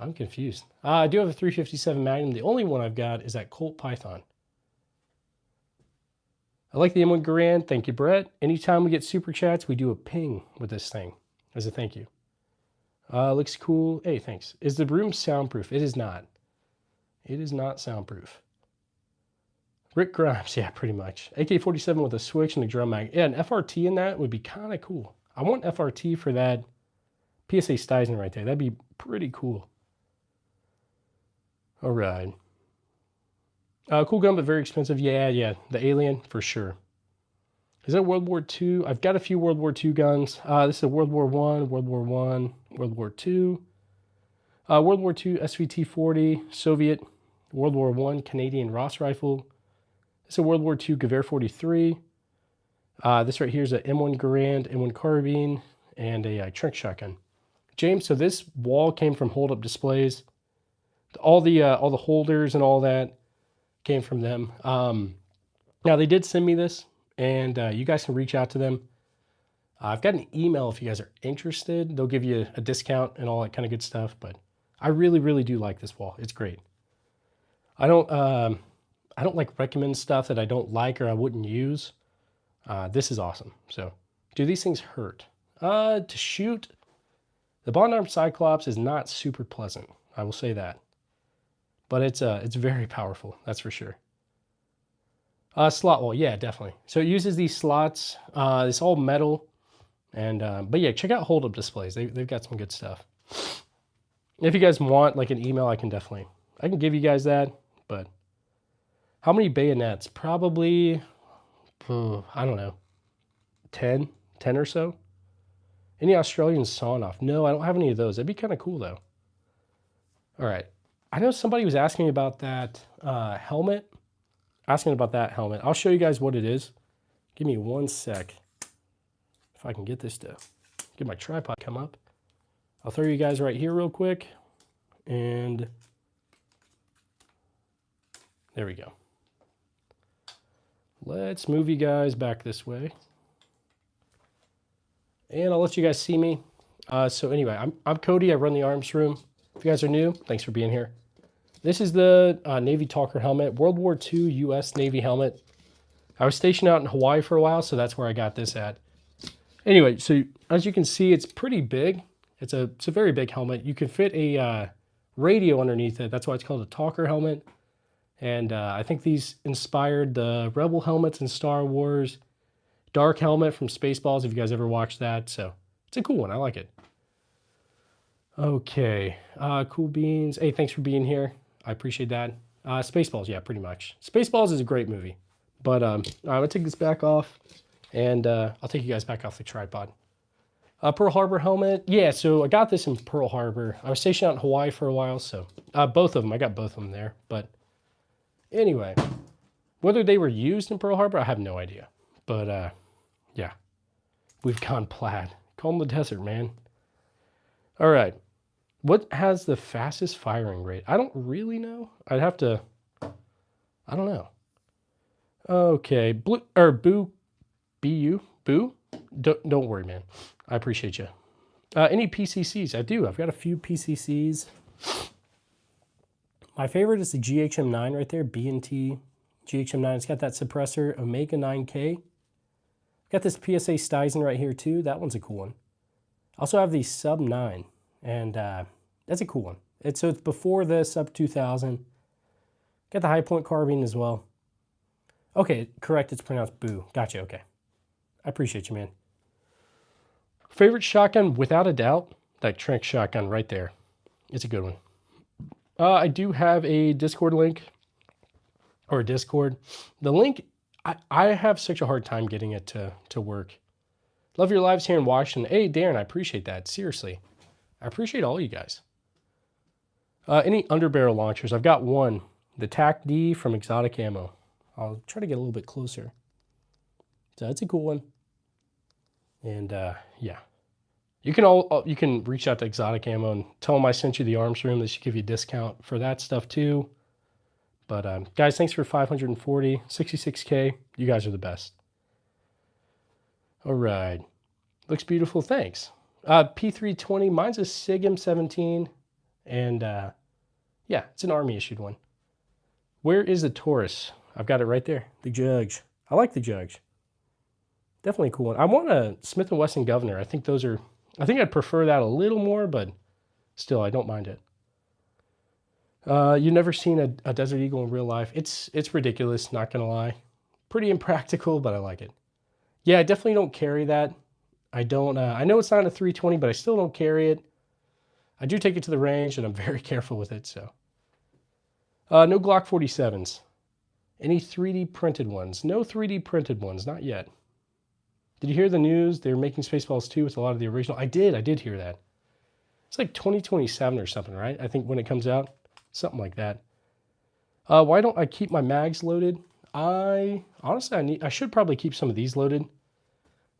I'm confused. I do have a 357 Magnum. The only one I've got is that Colt Python. I like the M1 Garand. Thank you, Brett. Anytime we get super chats, we do a ping with this thing as a thank you. Looks cool. Hey, thanks. Is the room soundproof? It is not. It is not soundproof. Rick Grimes, yeah, pretty much. AK-47 with a switch and a drum mag. Yeah, an FRT in that would be kind of cool. I want FRT for that PSA Stuyvesant right there. That'd be pretty cool. All right. Cool gun, but very expensive. Yeah, the Alien, for sure. Is that World War II? I've got a few World War II guns. This is a World War I, World War I, World War II. World War II SVT-40, Soviet. World War I Canadian Ross rifle. This is a World War II Gewehr 43. This right here is a M1 Garand, M1 carbine, and a trank shotgun. James, so this wall came from Hold Up Displays. All the holders and all that came from them. Now they did send me this, and you guys can reach out to them. I've got an email if you guys are interested. They'll give you a discount and all that kind of good stuff. But I really, really do like this wall. It's great. I don't like recommend stuff that I don't like or I wouldn't use. This is awesome. So, do these things hurt? To shoot, the Bond Arm Cyclops is not super pleasant. I will say that. But it's very powerful. That's for sure. Slot wall, yeah, definitely. So it uses these slots. It's all metal. And but yeah, check out Hold Up Displays. They've got some good stuff. If you guys want like an email, I can give you guys that. But how many bayonets? Probably, I don't know, 10 or so. Any Australian sawn off? No, I don't have any of those. That'd be kind of cool though. All right. I know somebody was asking about that helmet. I'll show you guys what it is. Give me one sec. If I can get this to get my tripod come up. I'll throw you guys right here real quick. And there we go. Let's move you guys back this way. And I'll let you guys see me. So anyway, I'm Cody. I run the arms room. If you guys are new, thanks for being here. This is the Navy Talker helmet, World War II U.S. Navy helmet. I was stationed out in Hawaii for a while, so that's where I got this at. Anyway, so as you can see, it's pretty big. It's a very big helmet. You can fit a radio underneath it. That's why it's called a Talker helmet. And I think these inspired the Rebel helmets in Star Wars. Dark helmet from Spaceballs, if you guys ever watched that. So it's a cool one. I like it. Okay. Cool beans. Hey, thanks for being here. I appreciate that. Spaceballs, yeah, pretty much. Spaceballs is a great movie. But I'm going to take this back off, and I'll take you guys back off the tripod. Pearl Harbor helmet. Yeah, so I got this in Pearl Harbor. I was stationed out in Hawaii for a while, so both of them. I got both of them there. But anyway, whether they were used in Pearl Harbor, I have no idea. But yeah, we've gone plaid. Calm the desert, man. All right. What has the fastest firing rate? I don't really know. I'd have to, I don't know. Okay, Boo BU, Boo. Don't worry, man. I appreciate you. Any PCCs? I do. I've got a few PCCs. My favorite is the GHM9 right there, B&T GHM9. It's got that suppressor, Omega 9K. Got this PSA Stizen right here too. That one's a cool one. I also have the Sub 9, and that's a cool one. So it's before the Sub 2000. Got the High Point carbine as well. Okay, correct. It's pronounced Boo. Gotcha. Okay, I appreciate you, man. Favorite shotgun, without a doubt, that Trank shotgun right there. It's a good one. I do have a Discord link, or a Discord. The link, I have such a hard time getting it to work. Love your lives here in Washington. Hey, Darren, I appreciate that. Seriously. I appreciate all you guys. Any underbarrel launchers? I've got one. The TAC D from Exotic Ammo. I'll try to get a little bit closer. So that's a cool one. And yeah. You can reach out to Exotic Ammo and tell them I sent you the arms room. They should give you a discount for that stuff too. But guys, thanks for 540, 66K. You guys are the best. All right. Looks beautiful. Thanks. P320. Mine's a SIG M17. And yeah, it's an Army issued one. Where is the Taurus? I've got it right there. The Judge. I like the Judge. Definitely a cool one. I want a Smith & Wesson Governor. I think I'd prefer that a little more, but still, I don't mind it. You've never seen a Desert Eagle in real life. It's ridiculous, not gonna lie. Pretty impractical, but I like it. Yeah, I definitely don't carry that. I don't, I know it's not a 320, but I still don't carry it. I do take it to the range, and I'm very careful with it, so. No Glock 47s. Any 3D printed ones? No 3D printed ones, not yet. Did you hear the news? They're making Spaceballs 2 with a lot of the original. I did hear that. It's like 2027 or something, right? I think when it comes out, something like that. Why don't I keep my mags loaded? Honestly, I should probably keep some of these loaded.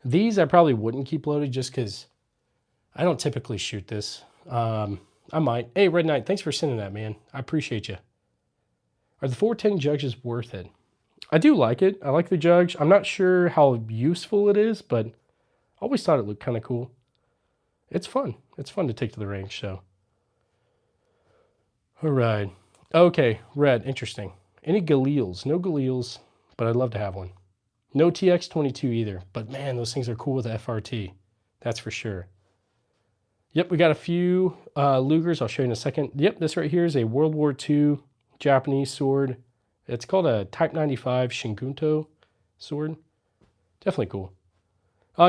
These I probably wouldn't keep loaded just because I don't typically shoot this. I might. Hey, Red Knight, thanks for sending that, man. I appreciate you. Are the 410 Judges worth it? I do like it. I like the Judge. I'm not sure how useful it is, but I always thought it looked kind of cool. It's fun. It's fun to take to the range, so. All right. Okay, Red, interesting. Any Galeals? No Galeals, but I'd love to have one. No TX22 either, but man, those things are cool with the FRT. That's for sure. Yep, we got a few Lugers. I'll show you in a second. Yep, this right here is a World War II Japanese sword. It's called a Type 95 Shingunto sword. Definitely cool.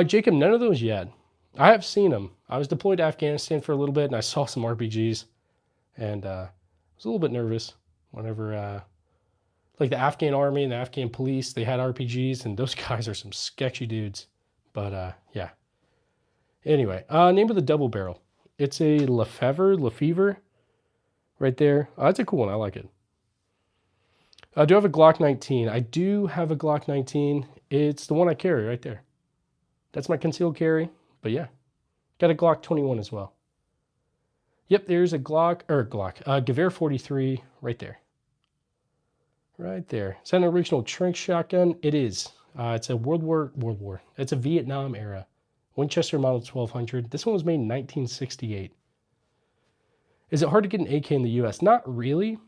Jacob, none of those yet. I have seen them. I was deployed to Afghanistan for a little bit, and I saw some RPGs, and I was a little bit nervous whenever, like the Afghan army and the Afghan police, they had RPGs, and those guys are some sketchy dudes. But yeah. Anyway, name of the double barrel. It's a Lefevre, right there. That's a cool one. I like it. I do have a Glock 19. I do have a Glock 19. It's the one I carry right there. That's my concealed carry. But yeah, got a Glock 21 as well. Yep, there's a Gewehr 43 right there. Right there. Is that an original Trank shotgun? It is. It's a World War. It's a Vietnam era. Winchester Model 1200. This one was made in 1968. Is it hard to get an AK in the US? Not really.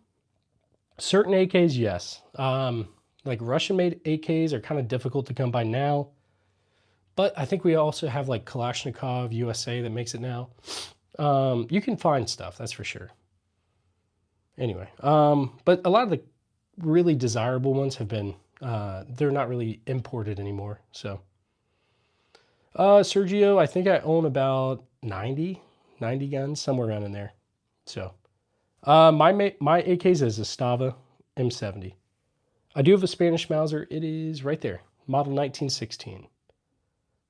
Certain AKs, yes. Like Russian-made AKs are kind of difficult to come by now. But I think we also have like Kalashnikov USA that makes it now. You can find stuff, that's for sure. Anyway, but a lot of the really desirable ones have been, they're not really imported anymore. So, Sergio, I think I own about 90 guns, somewhere around in there. So, my AKs is a Stava M70. I do have a Spanish Mauser. It is right there, model 1916.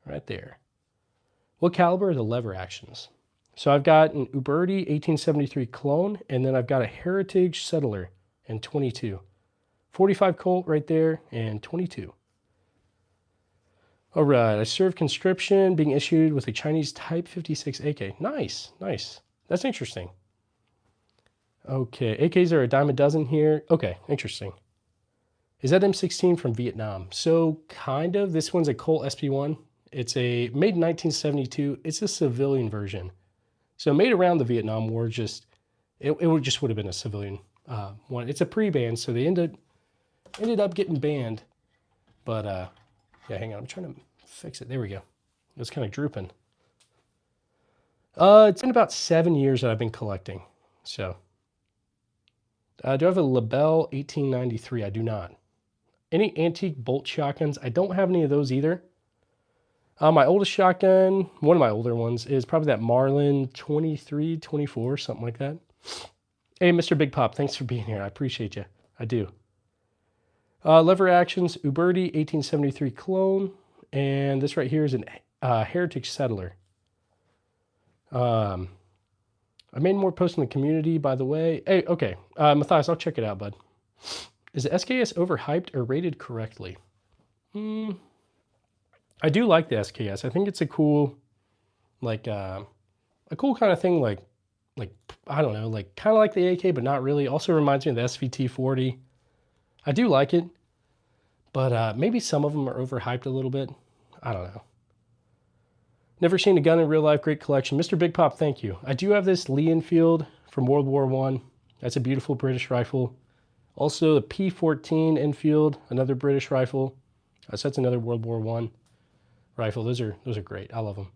Right there. What caliber are the lever actions? So I've got an Uberti 1873 clone, and then I've got a Heritage Settler and 22. 45 Colt right there, and 22. All right, I served conscription, being issued with a Chinese Type 56 AK. Nice, nice. That's interesting. Okay, AKs are a dime a dozen here. Okay, interesting. Is that M16 from Vietnam? So kind of. This one's a Colt SP1. It's a made in 1972. It's a civilian version. So made around the Vietnam War. Just it just would have been a civilian one. It's a pre-ban, so they ended up getting banned. But yeah, hang on. I'm trying to fix it. There we go. It's kind of drooping. It's been about 7 years that I've been collecting. So, do I have a Lebel 1893? I do not. Any antique bolt shotguns? I don't have any of those either. My oldest shotgun, one of my older ones, is probably that Marlin 23, 24, something like that. Hey, Mr. Big Pop, thanks for being here. I appreciate you. I do. Lever actions, Uberti 1873 clone, and this right here is a Heritage Settler. I made more posts in the community, by the way. Hey, okay, Matthias, I'll check it out, bud. Is the SKS overhyped or rated correctly? I do like the SKS. I think it's a cool, like, a cool kind of thing, like I don't know, like kind of like the AK, but not really. Also reminds me of the SVT-40. I do like it, but maybe some of them are overhyped a little bit. I don't know. Never seen a gun in real life. Great collection. Mr. Big Pop, thank you. I do have this Lee Enfield from World War I. That's a beautiful British rifle. Also the P14 Enfield, another British rifle. So that's another World War I rifle. Those are great. I love them.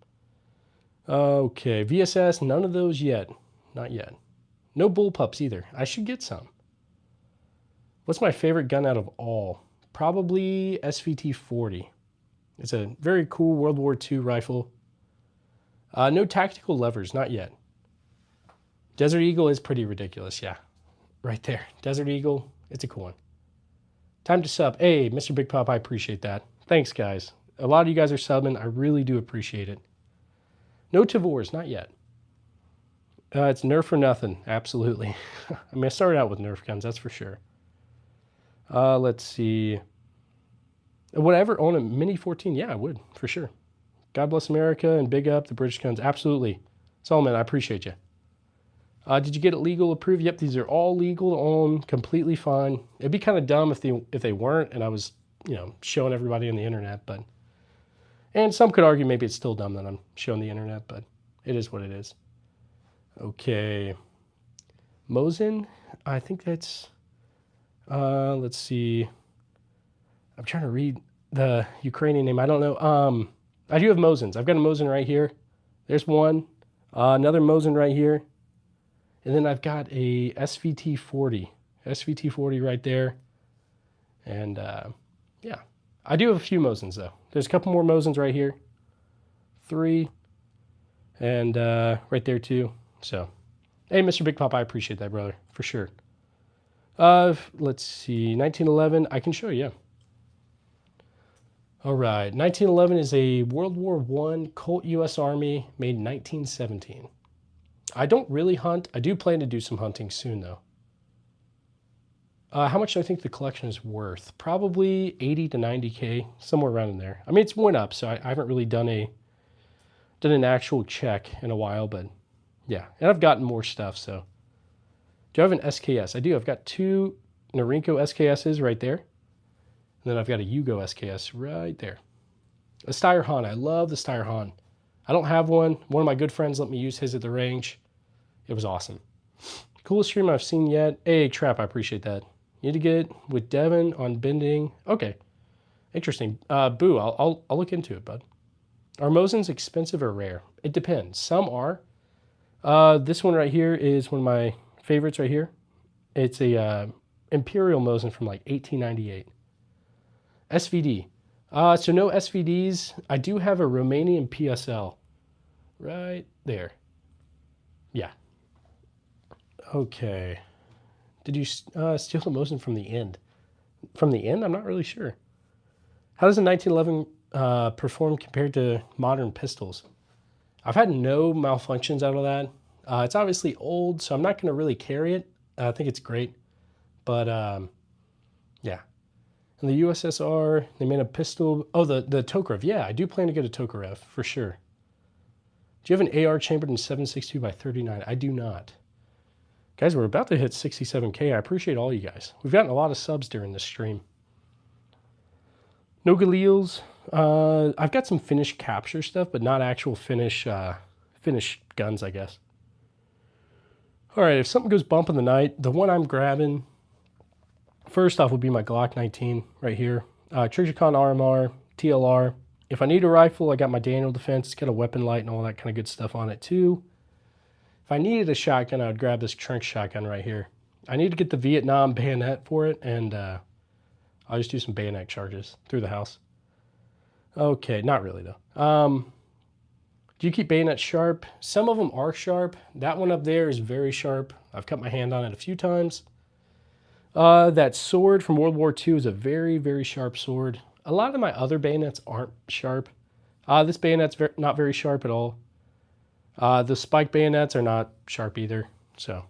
Okay, VSS, none of those yet. Not yet. No bullpups either. I should get some. What's my favorite gun out of all? Probably SVT-40. It's a very cool World War II rifle. No tactical levers, not yet. Desert Eagle is pretty ridiculous, yeah. Right there. Desert Eagle, it's a cool one. Time to sub. Hey, Mr. Big Pop, I appreciate that. Thanks, guys. A lot of you guys are subbing. I really do appreciate it. No Tavors, not yet. It's Nerf or nothing, absolutely. I mean, I started out with Nerf guns, that's for sure. Let's see. Would I ever own a Mini 14? Yeah, I would, for sure. God bless America and big up the British guns. Absolutely. Solomon, I appreciate you. Did you get it legal approved? Yep, these are all legal to own, completely fine. It'd be kind of dumb if they weren't, and I was, showing everybody on the internet, but... And some could argue maybe it's still dumb that I'm showing the internet, but it is what it is. Okay. Mosin, I think that's... let's see. I'm trying to read the Ukrainian name. I don't know. I do have Mosins. I've got a Mosin right here. There's one. Another Mosin right here. And then I've got a SVT-40. SVT-40 right there. And yeah. I do have a few Mosins though. There's a couple more Mosins right here. 3. And right there too. So, hey, Mr. Big Pop, I appreciate that, brother. For sure. Let's see. 1911. I can show you. All right, 1911 is a World War I Colt U.S. Army made in 1917. I don't really hunt. I do plan to do some hunting soon, though. How much do I think the collection is worth? Probably 80 to 90K, somewhere around in there. I mean, it's went up, so I haven't really done an actual check in a while, but yeah. And I've gotten more stuff, so. Do I have an SKS? I do. I've got 2 Norinco SKSs right there. And then I've got a Yugo SKS right there. A Steyr Hahn. I love the Steyr Hahn. I don't have one. One of my good friends let me use his at the range. It was awesome. Coolest stream I've seen yet. Hey, Trap, I appreciate that. You need to get with Devin on bending. Okay. Interesting. Boo, I'll look into it, bud. Are Mosins expensive or rare? It depends. Some are. This one right here is one of my favorites right here. It's a Imperial Mosin from like 1898. SVD. So no SVDs. I do have a Romanian PSL. Right there. Yeah. Okay. Did you steal the Mosin from the end? From the end? I'm not really sure. How does a 1911 perform compared to modern pistols? I've had no malfunctions out of that. It's obviously old, so I'm not going to really carry it. I think it's great. But, yeah. And the USSR, they made a pistol. Oh, the Tokarev. Yeah, I do plan to get a Tokarev, for sure. Do you have an AR chambered in 7.62 by 39? I do not. Guys, we're about to hit 67K. I appreciate all you guys. We've gotten a lot of subs during this stream. No Galeals. I've got some finished capture stuff, but not actual finished guns, I guess. All right, if something goes bump in the night, the one I'm grabbing first off would be my Glock 19 right here. Trijicon RMR, TLR. If I need a rifle, I got my Daniel Defense. It's got a weapon light and all that kind of good stuff on it too. If I needed a shotgun, I would grab this Trunk shotgun right here. I need to get the Vietnam bayonet for it, and I'll just do some bayonet charges through the house. Okay, not really though. Do you keep bayonets sharp? Some of them are sharp. That one up there is very sharp. I've cut my hand on it a few times. That sword from World War II is a very, very sharp sword. A lot of my other bayonets aren't sharp. This bayonet's not very sharp at all. The spike bayonets are not sharp either. So,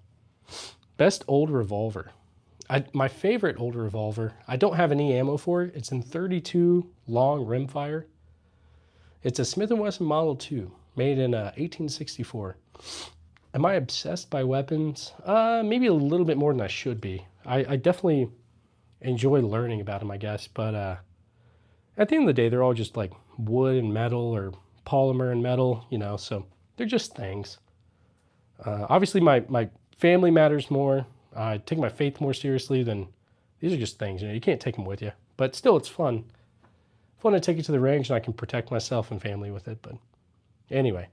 best old revolver. My favorite old revolver, I don't have any ammo for it. It's in 32 long rimfire. It's a Smith & Wesson Model 2, made in 1864. Am I obsessed by weapons? Maybe a little bit more than I should be. I definitely enjoy learning about them, I guess. But at the end of the day, they're all just like wood and metal or polymer and metal, you know, so they're just things. Obviously, my family matters more. I take my faith more seriously than these are just things. You know, you can't take them with you. But still, it's fun. Fun to take it to the range and I can protect myself and family with it. But anyway,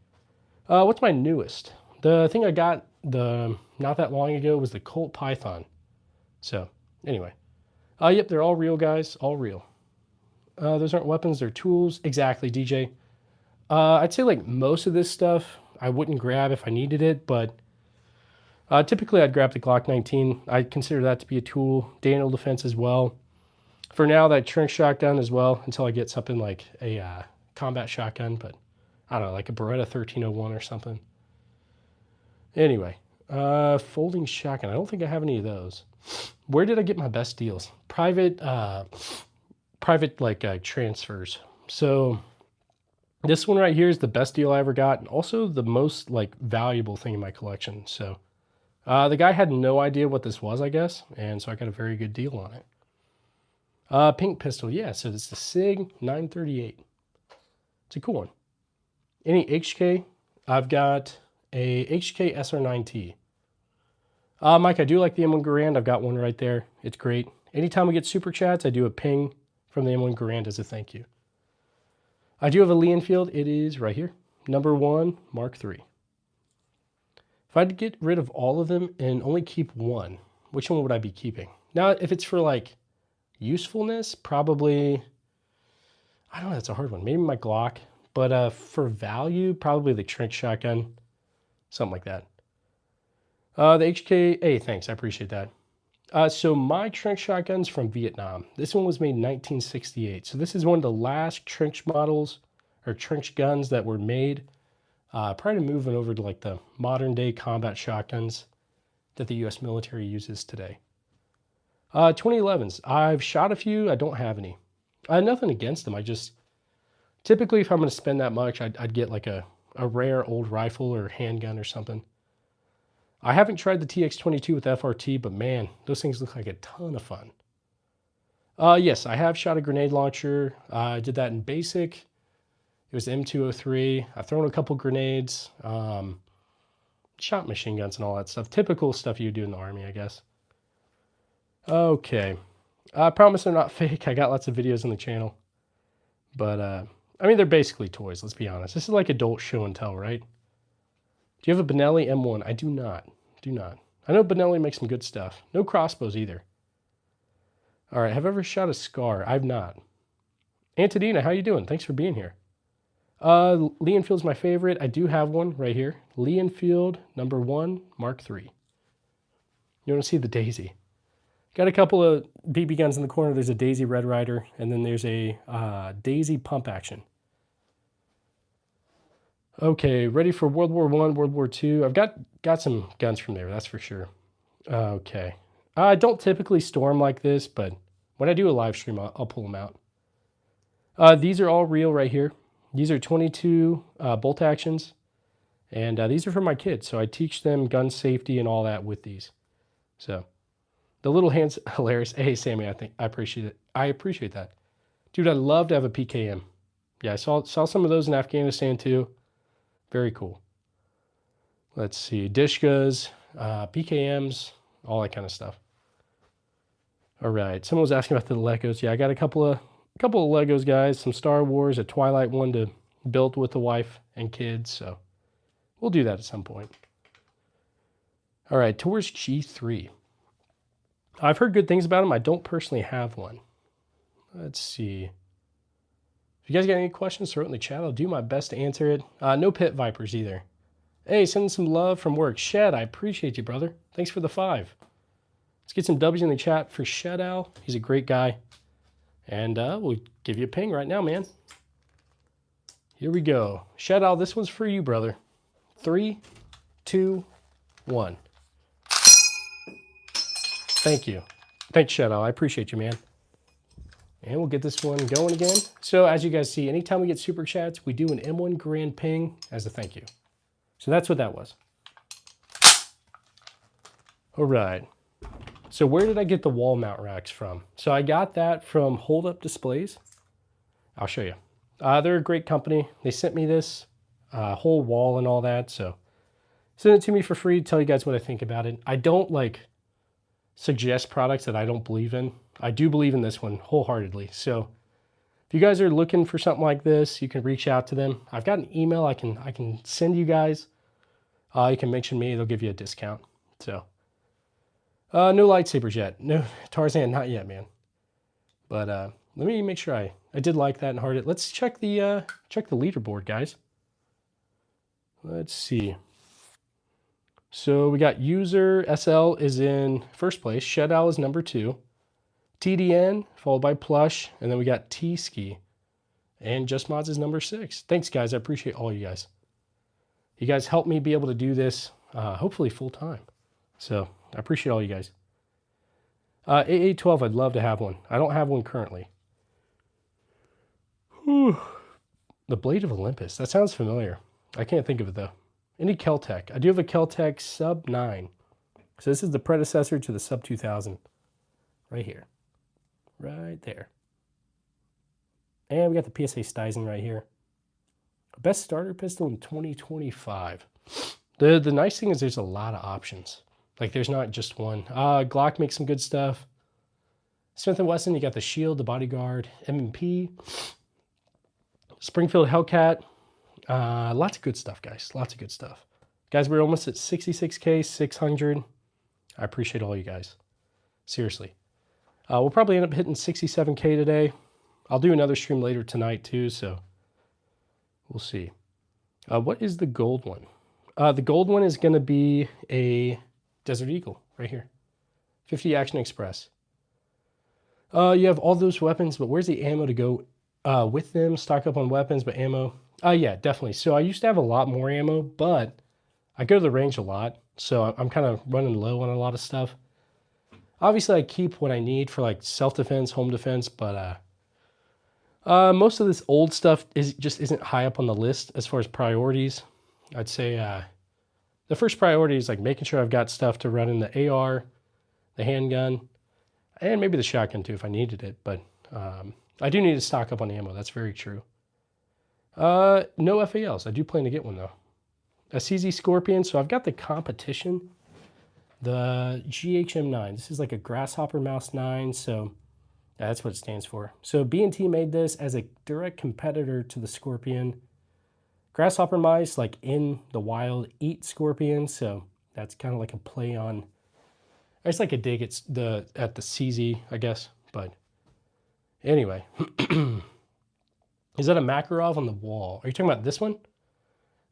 what's my newest? The thing I got not that long ago was the Colt Python. So anyway, yep, they're all real, guys, all real. Those aren't weapons, they're tools. Exactly, DJ. I'd say like most of this stuff I wouldn't grab if I needed it, but typically I'd grab the Glock 19. I consider that to be a tool. Daniel Defense as well. For now, that Trunk shotgun as well, until I get something like a combat shotgun, but I don't know, like a Beretta 1301 or something. Anyway, folding shotgun. I don't think I have any of those. Where did I get my best deals? Private like transfers. So this one right here is the best deal I ever got, and also the most like valuable thing in my collection. So the guy had no idea what this was, I guess, and so I got a very good deal on it. Pink pistol, yeah, so it's the SIG 938. It's a cool one. Any HK? I've got a HK SR9T. Mike, I do like the M1 Garand. I've got one right there. It's great. Anytime we get super chats, I do a ping from the M1 Garand as a thank you. I do have a Lee Enfield. It is right here. Number 1, Mark III. If I had to get rid of all of them and only keep one, which one would I be keeping? Now, if it's for like usefulness, probably, I don't know, that's a hard one. Maybe my Glock, but for value, probably the Trink shotgun, something like that. The HK, thanks, I appreciate that. So my Trink shotgun's from Vietnam. This one was made in 1968. So this is one of the last Trink models or Trink guns that were made prior to moving over to like the modern day combat shotguns that the US military uses today. 2011s. I've shot a few. I don't have any. I have nothing against them. I just, typically if I'm going to spend that much, I'd get like a rare old rifle or handgun or something. I haven't tried the TX22 with FRT, but man, those things look like a ton of fun. Yes, I have shot a grenade launcher. I did that in basic. It was M203. I've thrown a couple grenades, shot machine guns and all that stuff. Typical stuff you do in the Army, I guess. Okay. I promise they're not fake. I got lots of videos on the channel. But, I mean, they're basically toys, let's be honest. This is like adult show and tell, right? Do you have a Benelli M1? I do not. Do not. I know Benelli makes some good stuff. No crossbows either. All right, have I ever shot a SCAR? I've not. Antodina, how you doing? Thanks for being here. Lee Enfield's my favorite. I do have one right here. Lee Enfield, number 1, Mark III. You want to see the Daisy? Got a couple of BB guns in the corner. There's a Daisy Red Ryder, and then there's a Daisy pump action. Okay, ready for World War I, World War II. I've got some guns from there, that's for sure. Okay. I don't typically store them like this, but when I do a live stream, I'll pull them out. These are all real right here. These are 22 bolt actions, and these are for my kids, so I teach them gun safety and all that with these. So the little hands, hilarious. Hey, Sammy, I appreciate it. I appreciate that. Dude, I'd love to have a PKM. Yeah, I saw some of those in Afghanistan too. Very cool. Let's see, Dishkas, PKMs, all that kind of stuff. All right, someone was asking about the Legos. Yeah, I got a couple of Legos, guys. Some Star Wars, a Twilight one to build with the wife and kids. So we'll do that at some point. All right, Taurus G3. I've heard good things about them. I don't personally have one. Let's see. If you guys got any questions, throw it in the chat. I'll do my best to answer it. No Pit Vipers either. Hey, sending some love from work. Shed, I appreciate you, brother. Thanks for the 5. Let's get some W's in the chat for Shed Al. He's a great guy. And we'll give you a ping right now, man. Here we go. Shed Al, this one's for you, brother. 3, 2, 1. Thank you. Thanks, Shed Al. I appreciate you, man. And we'll get this one going again. So as you guys see, anytime we get super chats, we do an M1 grand ping as a thank you. So that's what that was. All right. So where did I get the wall mount racks from? So I got that from Hold Up Displays. I'll show you. They're a great company. They sent me this whole wall and all that. So send it to me for free to tell you guys what I think about it. I don't suggest products that I don't believe in. I do believe in this one wholeheartedly. So if you guys are looking for something like this, you can reach out to them. I've got an email I can send you guys. You can mention me. They'll give you a discount. So no lightsabers yet. No Tarzan, not yet, man. But let me make sure I did like that and heart it. Let's check the leaderboard, guys. Let's see. So we got user SL is in first place. Shedal is number 2. TDN followed by Plush, and then we got T-Ski. And Just Mods is number 6. Thanks, guys. I appreciate all you guys. You guys helped me be able to do this, hopefully full time. So I appreciate all you guys. AA12, I'd love to have one. I don't have one currently. Whew. The Blade of Olympus. That sounds familiar. I can't think of it, though. Any Keltec. I do have a Keltec Sub 9. So this is the predecessor to the Sub 2000. Right here. Right there. And we got the PSA Stizen right here. Best starter pistol in 2025. The nice thing is there's a lot of options. Like there's not just one. Glock makes some good stuff. Smith & Wesson, you got the Shield, the Bodyguard, M&P. Springfield Hellcat. Lots of good stuff, guys. Lots of good stuff. Guys, we're almost at 66K, 600. I appreciate all you guys. Seriously. We'll probably end up hitting 67K today. I'll do another stream later tonight too, so we'll see. What is the gold one? The gold one is going to be a Desert Eagle right here. 50 Action Express. You have all those weapons, but where's the ammo to go with them? Stock up on weapons, but ammo. Yeah, definitely. So I used to have a lot more ammo, but I go to the range a lot, so I'm kind of running low on a lot of stuff. Obviously, I keep what I need for like self-defense, home defense, but most of this old stuff just isn't high up on the list as far as priorities. I'd say the first priority is like making sure I've got stuff to run in the AR, the handgun, and maybe the shotgun too if I needed it. But I do need to stock up on ammo. That's very true. No FALs. I do plan to get one though. A CZ Scorpion. So I've got the competition, the GHM9. This is like a Grasshopper Mouse 9. So that's what it stands for. So B&T made this as a direct competitor to the Scorpion. Grasshopper mice, like in the wild, eat scorpions. So that's kind of like a play on. It's like a dig at the CZ, I guess. But anyway, is that a Makarov on the wall? Are you talking about this one?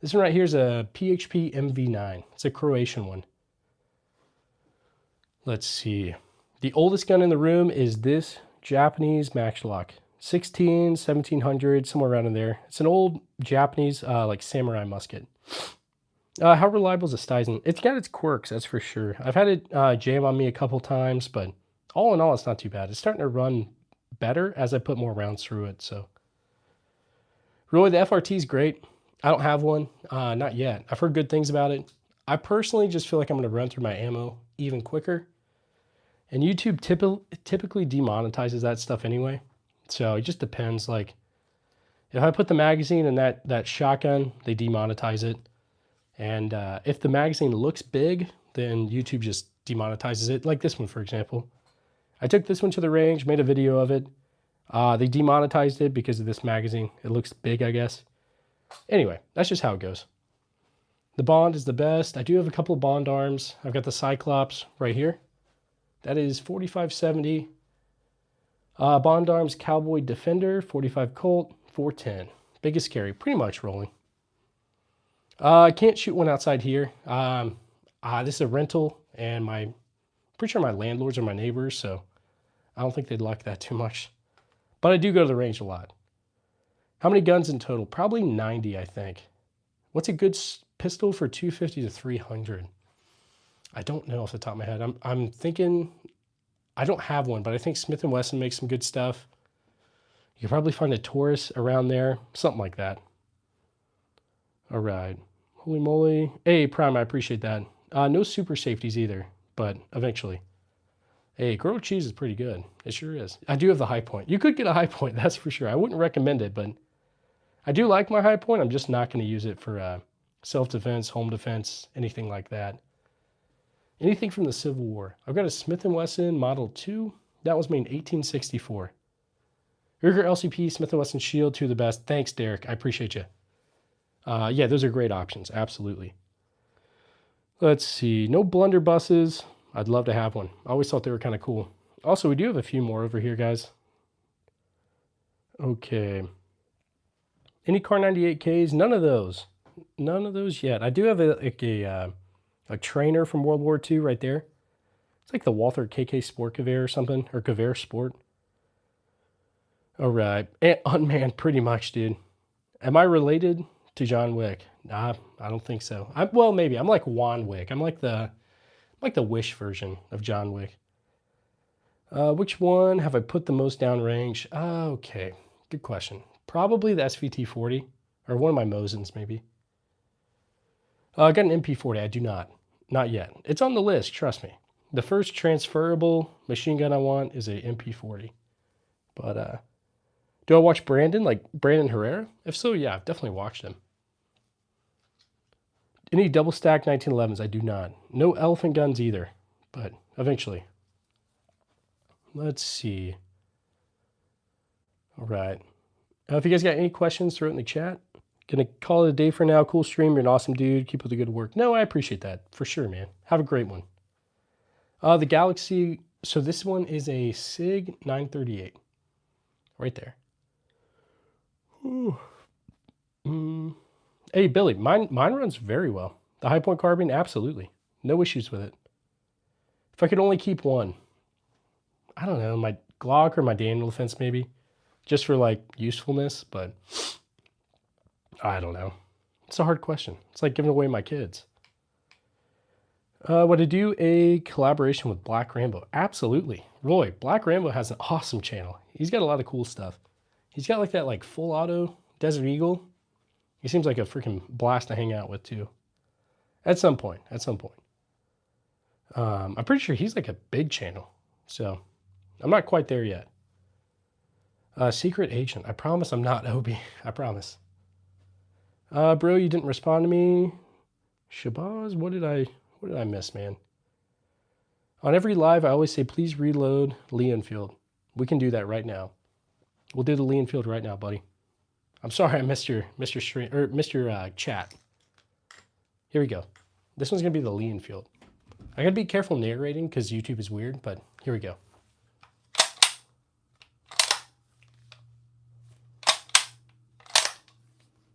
This one right here is a PHP MV9. It's a Croatian one. Let's see. The oldest gun in the room is this Japanese Maxlock. 1700, somewhere around in there. It's an old Japanese like samurai musket. How reliable is a Stizen? It's got its quirks, that's for sure. I've had it jam on me a couple times, but all in all, it's not too bad. It's starting to run better as I put more rounds through it. So really, the FRT is great. I don't have one, not yet. I've heard good things about it. I personally just feel like I'm going to run through my ammo even quicker. And YouTube typically demonetizes that stuff anyway. So it just depends. Like if I put the magazine in that shotgun, they demonetize it. And if the magazine looks big, then YouTube just demonetizes it. Like this one, for example. I took this one to the range, made a video of it. They demonetized it because of this magazine. It looks big, I guess. Anyway, that's just how it goes. The Bond is the best. I do have a couple of Bond arms. I've got the Cyclops right here. That is 4570. Bond arms Cowboy Defender, 45 Colt, 410. Biggest carry, pretty much rolling. I can't shoot one outside here. This is a rental, and pretty sure my landlords are my neighbors, so I don't think they'd like that too much. But I do go to the range a lot. How many guns in total? Probably 90, I think. What's a good pistol for 250 to 300? I don't know off the top of my head. I'm thinking, I don't have one, but I think Smith & Wesson makes some good stuff. You can probably find a Taurus around there, something like that. All right. Holy moly. Hey, Prime, I appreciate that. No super safeties either, but eventually. Hey, grilled cheese is pretty good. It sure is. I do have the high point. You could get a high point, that's for sure. I wouldn't recommend it, but I do like my high point. I'm just not going to use it for self-defense, home defense, anything like that. Anything from the Civil War. I've got a Smith & Wesson Model 2. That was made in 1864. Ruger LCP, Smith & Wesson Shield, two of the best. Thanks, Derek. I appreciate you. Yeah, those are great options. Absolutely. Let's see. No blunderbusses. I'd love to have one. I always thought they were kind of cool. Also, we do have a few more over here, guys. Okay. Any Car 98Ks? None of those. None of those yet. I do have a trainer from World War II right there. It's like the Walther KK Sport Gewehr or something, or Gewehr Sport. All right. Unmanned, pretty much, dude. Am I related to John Wick? Nah, I don't think so. Well, maybe. I'm like Juan Wick. I'm like the Wish version of John Wick. Which one have I put the most downrange? Okay, good question. Probably the SVT-40, or one of my Mosins, maybe. I got an MP-40. I do not. Not yet. It's on the list, trust me. The first transferable machine gun I want is a MP-40. But, do I watch Brandon, like Brandon Herrera? If so, yeah, I've definitely watched him. Any double stack 1911s? I do not. No elephant guns either, but eventually. Let's see. All right. If you guys got any questions, throw it in the chat. Gonna call it a day for now. Cool stream. You're an awesome dude. Keep up the good work. No, I appreciate that. For sure, man. Have a great one. The Galaxy. So this one is a SIG 938. Right there. Hey, Billy. Mine runs very well. The high point carbine, absolutely. No issues with it. If I could only keep one. I don't know. My Glock or my Daniel Defense maybe. Just for like usefulness, but I don't know. It's a hard question. It's like giving away my kids. Would I do a collaboration with Black Rambo? Absolutely. Roy, Black Rambo has an awesome channel. He's got a lot of cool stuff. He's got like that like full auto Desert Eagle. He seems like a freaking blast to hang out with too. At some point. I'm pretty sure he's like a big channel. So I'm not quite there yet. Secret agent. I promise I'm not Obi. I promise. Bro, you didn't respond to me. Shabazz, what did I miss, man? On every live, I always say, please reload Lee Enfield. We can do that right now. We'll do the Lee Enfield right now, buddy. I'm sorry I missed your stream or missed your chat. Here we go. This one's gonna be the Lee Enfield. I gotta be careful narrating because YouTube is weird, but here we go.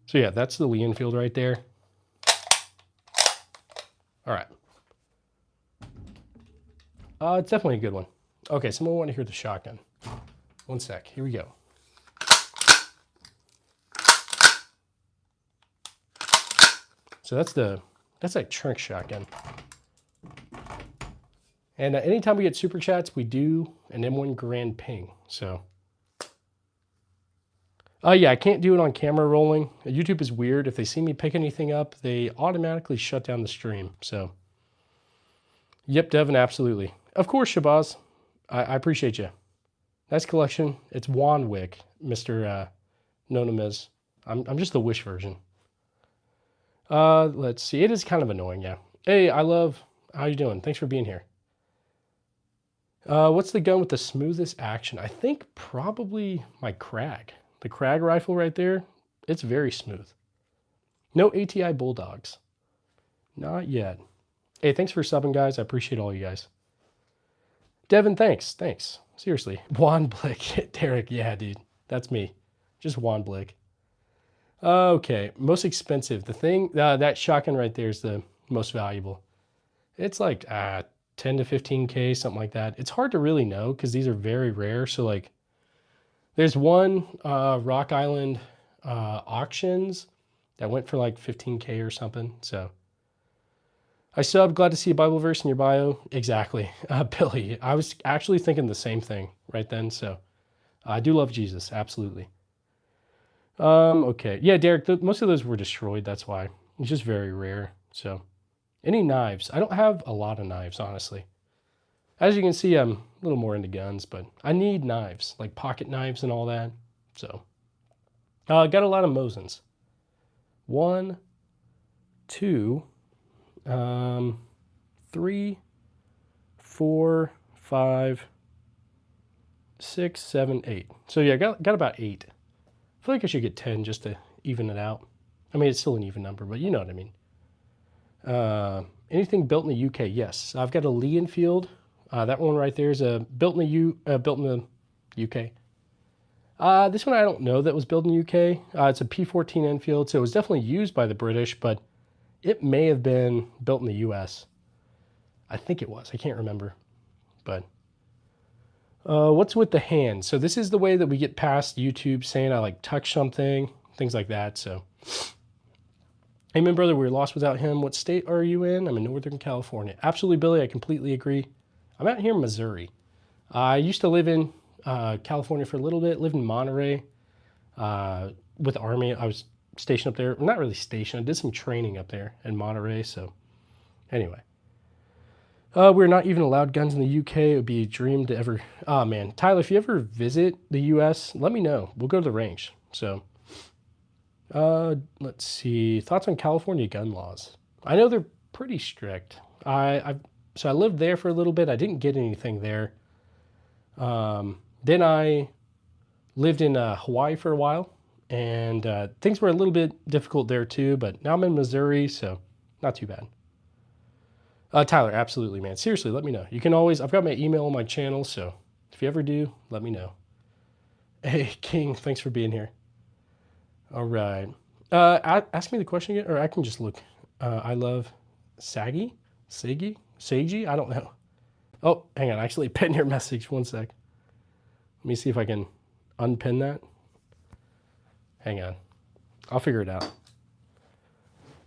So yeah, that's the Lee Enfield right there. All right. It's definitely a good one. Okay, someone want to hear the shotgun. One sec, here we go. So that's that Trunk shotgun. And anytime we get super chats, we do an M1 Grand Ping. So, yeah, I can't do it on camera rolling. YouTube is weird. If they see me pick anything up, they automatically shut down the stream. So, yep, Devin, absolutely. Of course, Shabazz. I appreciate you. Nice collection. It's Wanwick, Mr. Nonamiz. I'm just the Wish version. Let's see. It is kind of annoying, yeah. Hey, I love. How you doing? Thanks for being here. What's the gun with the smoothest action? I think probably my Krag. The Krag rifle right there. It's very smooth. No ATI Bulldogs. Not yet. Hey, thanks for subbing, guys. I appreciate all you guys. Devin, thanks. Thanks. Seriously. Juan Blick. Derek, yeah, dude. That's me. Just Juan Blick. Okay. Most expensive. The thing, that shotgun right there is the most valuable. It's like 10 to 15K, something like that. It's hard to really know because these are very rare. So, like, there's one Rock Island auctions that went for like 15K or something. So, I sub, glad to see a Bible verse in your bio. Exactly. Billy, I was actually thinking the same thing right then. So, I do love Jesus. Absolutely. Okay. Yeah, Derek, most of those were destroyed. That's why. It's just very rare. So, any knives? I don't have a lot of knives, honestly. As you can see, I'm a little more into guns, but I need knives, like pocket knives and all that. So, got a lot of Mosins. 1, 2, 3, 4, 5, 6, 7, 8. So yeah, got about 8. I feel like I should get 10 just to even it out. I mean, it's still an even number, but you know what I mean. Anything built in the UK? Yes, I've got a Lee Enfield. That one right there is built in the UK. This one I don't know that was built in the UK. It's a P14 Enfield, so it was definitely used by the British, but it may have been built in the US. I think it was. I can't remember. But what's with the hand? So this is the way that we get past YouTube saying I like touch something, things like that. So, amen, brother. We're lost without him. What state are you in? I'm in Northern California. Absolutely, Billy. I completely agree. I'm out here in Missouri. I used to live in California for a little bit. Lived in Monterey with the Army. I was stationed up there. Not really stationed. I did some training up there in Monterey. So, anyway. We're not even allowed guns in the UK. It would be a dream to ever... Oh, man. Tyler, if you ever visit the US, let me know. We'll go to the range. So, let's see. Thoughts on California gun laws? I know they're pretty strict. So I lived there for a little bit. I didn't get anything there. Then I lived in Hawaii for a while. And things were a little bit difficult there too. But now I'm in Missouri, so not too bad. Tyler, absolutely, man. Seriously, let me know. You can always, I've got my email on my channel, so if you ever do, let me know. Hey, King, thanks for being here. All right. Ask me the question again, or I can just look. I love Sagi? Sagi? I don't know. Oh, hang on. I actually pinned your message. One sec. Let me see if I can unpin that. Hang on. I'll figure it out.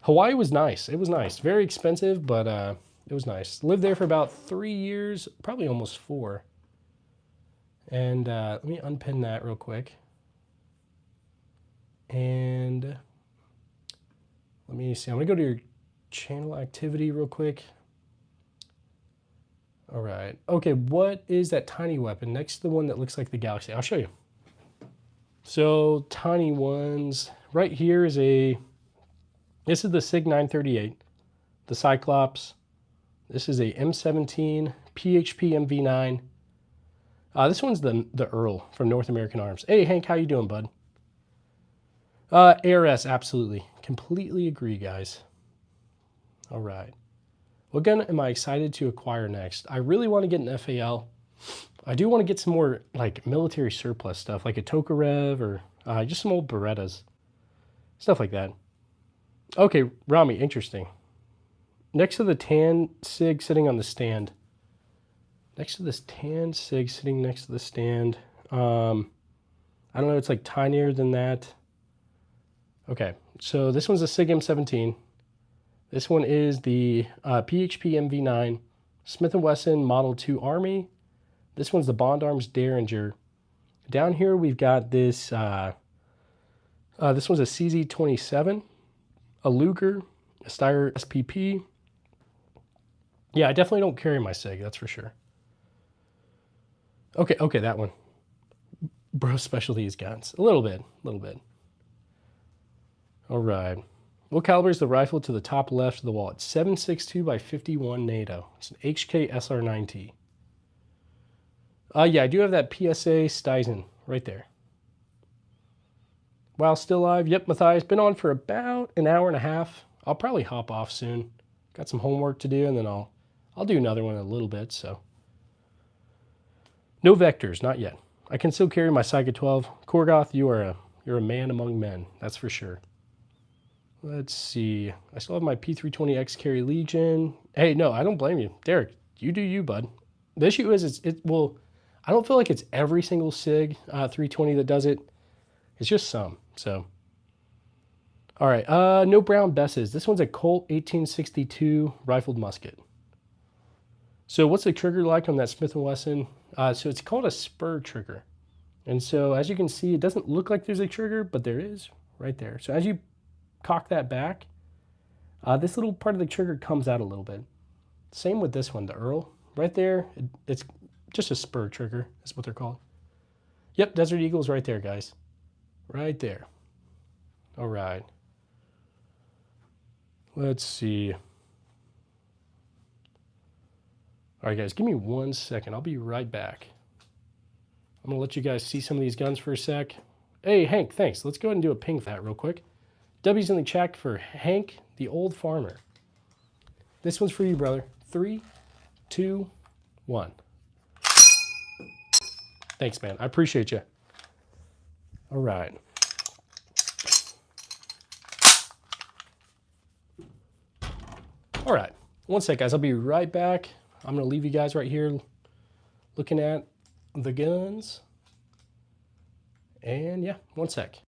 Hawaii was nice. It was nice. Very expensive, but it was nice. Lived there for about 3 years, probably almost 4. And let me unpin that real quick. And let me see. I'm going to go to your channel activity real quick. All right. Okay, what is that tiny weapon next to the one that looks like the Galaxy? I'll show you. So, tiny ones. Right here is this is the SIG 938, the Cyclops. This is a M17 PHP MV9. This one's the Earl from North American Arms. Hey, Hank, how you doing, bud? ARS, absolutely. Completely agree, guys. All right. What gun am I excited to acquire next? I really want to get an FAL. I do want to get some more like military surplus stuff, like a Tokarev or just some old Berettas. Stuff like that. Okay, Rami, interesting. Next to the tan SIG sitting on the stand. Next to this tan SIG sitting next to the stand. I don't know, it's like tinier than that. Okay, so this one's a SIG M17. This one is the PHP MV9 Smith & Wesson Model 2 Army. This one's the Bond Arms Derringer. Down here we've got this, this one's a CZ27, a Luger, a Steyr SPP. Yeah, I definitely don't carry my SIG, that's for sure. Okay, that one. Bro specialty is guns. A little bit, a little bit. All right. What caliber is the rifle to the top left of the wall? It's 7.62 by 51 NATO. It's an HK SR9T. Yeah, I do have that PSA Stizen right there. Wow, still live. Yep, Matthias. Been on for about an hour and a half. I'll probably hop off soon. Got some homework to do, and then I'll do another one in a little bit, so. No vectors, not yet. I can still carry my Psychic 12. Korgoth, you're a man among men, that's for sure. Let's see. I still have my P320X carry Legion. Hey, no, I don't blame you. Derek, you do you, bud. The issue is, I don't feel like it's every single SIG 320 that does it. It's just some, so. All right, no brown Besses. This one's a Colt 1862 rifled musket. So what's the trigger like on that Smith & Wesson? So it's called a spur trigger. And so as you can see, it doesn't look like there's a trigger, but there is right there. So as you cock that back, this little part of the trigger comes out a little bit. Same with this one, the Earl. Right there, it's just a spur trigger, is what they're called. Yep, Desert Eagle's right there, guys. Right there. All right. Let's see. All right, guys, give me 1 second. I'll be right back. I'm going to let you guys see some of these guns for a sec. Hey, Hank, thanks. Let's go ahead and do a ping for that real quick. W's in the chat for Hank, the old farmer. This one's for you, brother. 3, 2, 1. Thanks, man. I appreciate you. All right. All right. 1 sec, guys. I'll be right back. I'm going to leave you guys right here looking at the guns. And yeah, 1 sec.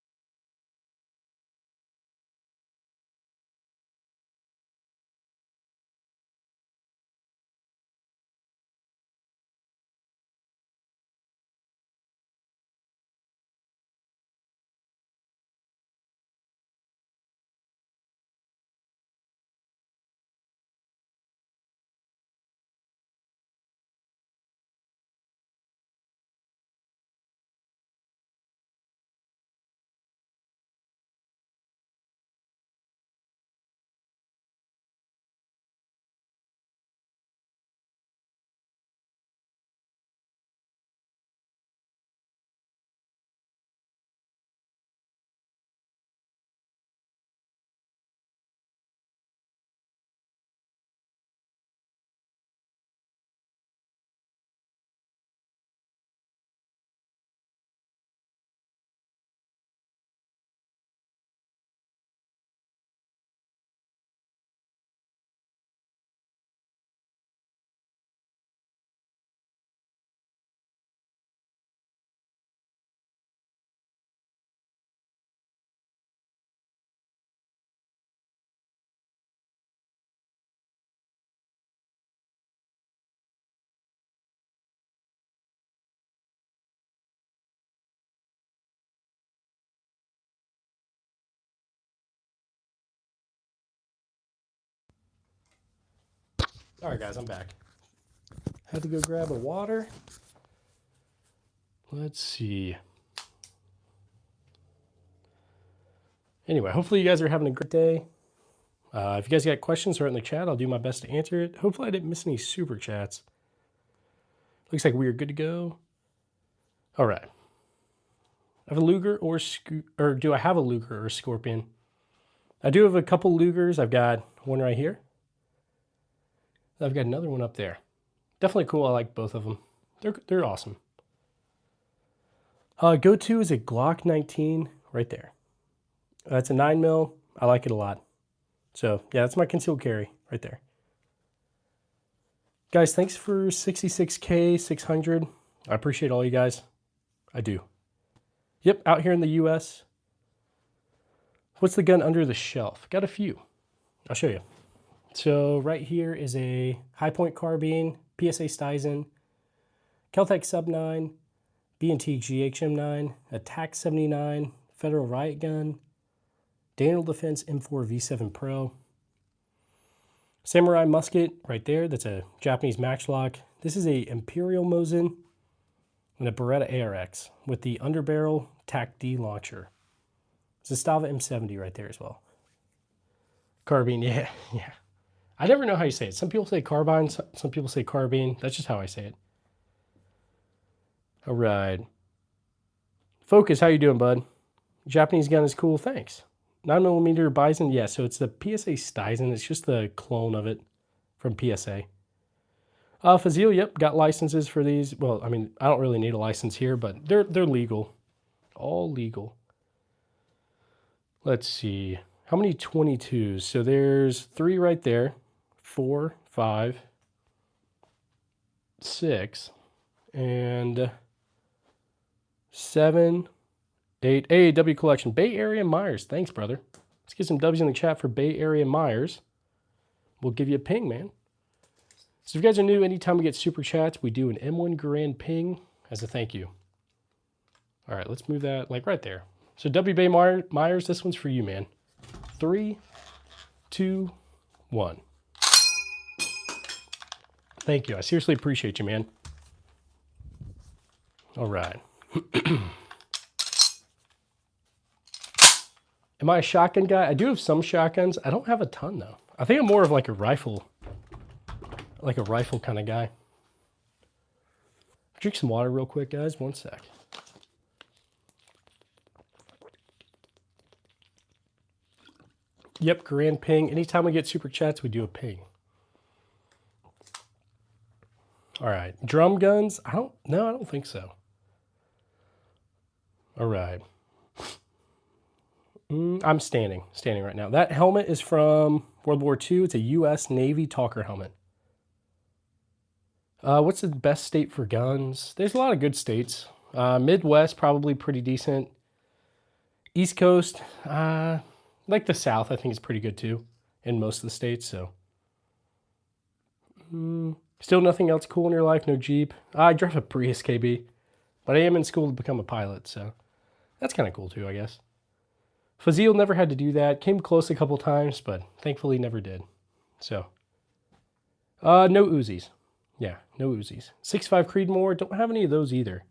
All right, guys, I'm back. Had to go grab a water. Let's see. Anyway, hopefully you guys are having a great day. If you guys got questions, write in the chat. I'll do my best to answer it. Hopefully I didn't miss any super chats. Looks like we are good to go. All right. I have a Luger or do I have a Luger or a Scorpion? I do have a couple Lugers. I've got one right here. I've got another one up there. Definitely cool. I like both of them. They're awesome. Go-to is a Glock 19 right there. That's a 9mm. I like it a lot. So yeah, that's my concealed carry right there. Guys, thanks for 66K, 600. I appreciate all you guys. I do. Yep, out here in the US. What's the gun under the shelf? Got a few. I'll show you. So right here is a High Point carbine, PSA Stizen, Keltec Sub 9, B&T GHM9, a TAC 79, Federal Riot Gun, Daniel Defense M4 V7 Pro, Samurai Musket right there. That's a Japanese matchlock. This is a Imperial Mosin and a Beretta ARX with the underbarrel TAC-D launcher. It's a Stava M70 right there as well. Carbine, yeah. I never know how you say it. Some people say carbine, some people say carbine. That's just how I say it. All right. Focus, how you doing, bud? Japanese gun is cool, thanks. 9mm Bison, yeah, so it's the PSA Stisen. It's just the clone of it from PSA. Fazil, yep, got licenses for these. Well, I mean, I don't really need a license here, but they're legal. All legal. Let's see. How many 22s? So there's 3 right there. 4, 5, 6, and 7, 8. AAW collection. Bay Area Myers. Thanks, brother. Let's get some W's in the chat for Bay Area Myers. We'll give you a ping, man. So if you guys are new, anytime we get super chats, we do an M1 Garand ping as a thank you. All right, let's move that like right there. So W. Bay Myers, this one's for you, man. 3, 2, 1. Thank you. I seriously appreciate you, man. All right. Am I a shotgun guy? I do have some shotguns. I don't have a ton, though. I think I'm more of like a rifle kind of guy. Drink some water real quick, guys. One sec. Yep, Grand ping. Anytime we get super chats, we do a ping. All right. Drum guns? I don't think so. All right. I'm standing right now. That helmet is from World War II. It's a U.S. Navy Talker helmet. What's the best state for guns? There's a lot of good states. Midwest, probably pretty decent. East Coast, like the South, I think is pretty good too in most of the states. So, still nothing else cool in your life? No Jeep? I drive a Prius KB, but I am in school to become a pilot, so that's kind of cool too, I guess. Fazil never had to do that. Came close a couple times, but thankfully never did. So, no Uzis. Yeah, no Uzis. 6.5 Creedmoor, don't have any of those either.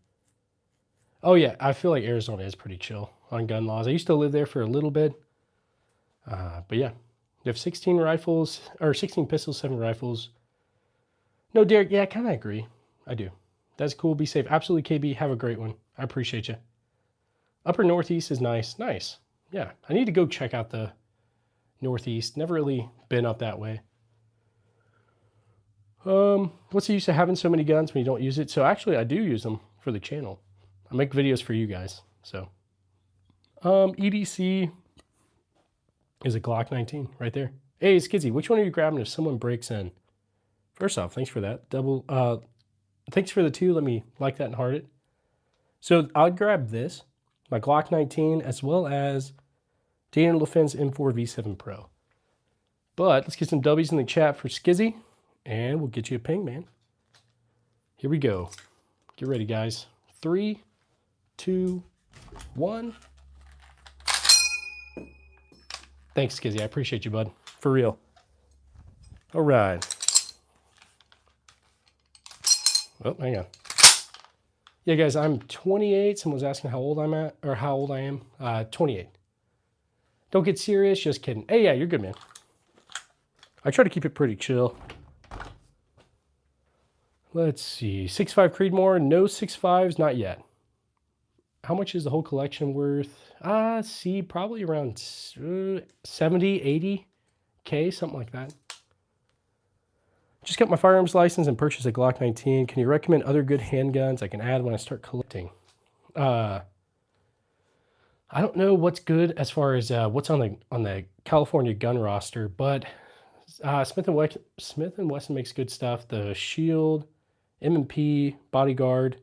Oh yeah, I feel like Arizona is pretty chill on gun laws. I used to live there for a little bit. But yeah, you have 16 rifles, or 16 pistols, 7 rifles. No, Derek, yeah, I kind of agree. I do. That's cool, be safe. Absolutely, KB, have a great one. I appreciate you. Upper Northeast is nice. Nice. Yeah, I need to go check out the Northeast. Never really been up that way. What's the use of having so many guns when you don't use it? So actually, I do use them for the channel. I make videos for you guys. So, EDC is a Glock 19 right there. Hey, Skizzy, which one are you grabbing if someone breaks in? First off, thanks for that. Thanks for the 2. Let me like that and heart it. So I'll grab this, my Glock 19, as well as Daniel LaFinn's M4 V7 Pro. But let's get some W's in the chat for Skizzy, and we'll get you a ping, man. Here we go. Get ready, guys. 3, 2, 1. Thanks, Skizzy. I appreciate you, bud. For real. All right. Oh, hang on. Yeah, guys, I'm 28. Someone was asking how old I'm at, or how old I am. 28. Don't get serious. Just kidding. Hey, yeah, you're good, man. I try to keep it pretty chill. Let's see. 6.5 Creedmoor. No 6.5s, not yet. How much is the whole collection worth? See, probably around 70, 80K, something like that. Just got my firearms license and purchased a Glock 19. Can you recommend other good handguns I can add when I start collecting? I don't know what's good as far as what's on the California gun roster, but Smith & Wesson makes good stuff. The Shield, M&P, Bodyguard.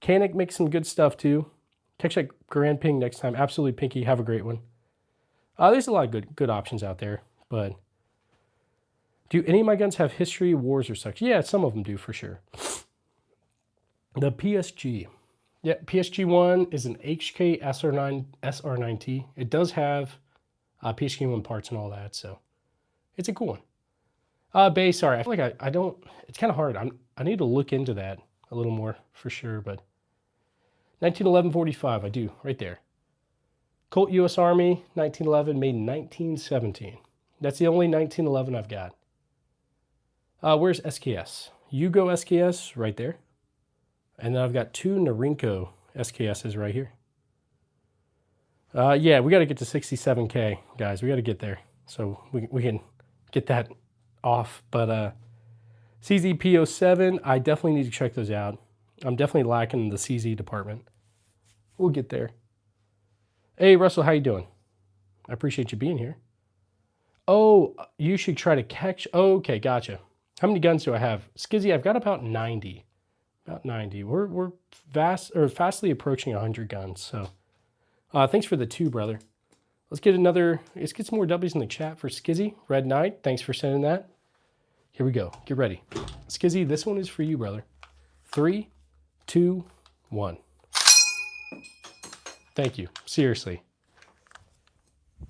Canik makes some good stuff too. Catch that Grand Ping next time. Absolutely, Pinky. Have a great one. There's a lot of good options out there, but do any of my guns have history, wars, or such? Yeah, some of them do for sure. The PSG. Yeah, PSG-1 is an HK SR9T. It does have PSG-1 parts and all that, so it's a cool one. Bay, sorry, I feel like I don't, it's kind of hard. I need to look into that. a little more for sure, but 1911-45, I do, right there. Colt U.S. Army, 1911, made in 1917. That's the only 1911 I've got. Where's SKS? Yugo SKS, right there. And then I've got 2 Norinco SKSs right here. Yeah, we got to get to 67K, guys. We got to get there so we can get that off. But CZP07, I definitely need to check those out. I'm definitely lacking in the CZ department. We'll get there. Hey, Russell, how you doing? I appreciate you being here. Oh, you should try to catch. Oh, okay, gotcha. How many guns do I have? Skizzy, I've got about 90. About 90. We're fastly approaching 100 guns. So, thanks for the 2, brother. Let's get some more W's in the chat for Skizzy. Red Knight, thanks for sending that. Here we go. Get ready. Skizzy, this one is for you, brother. 3, 2, 1. Thank you. Seriously.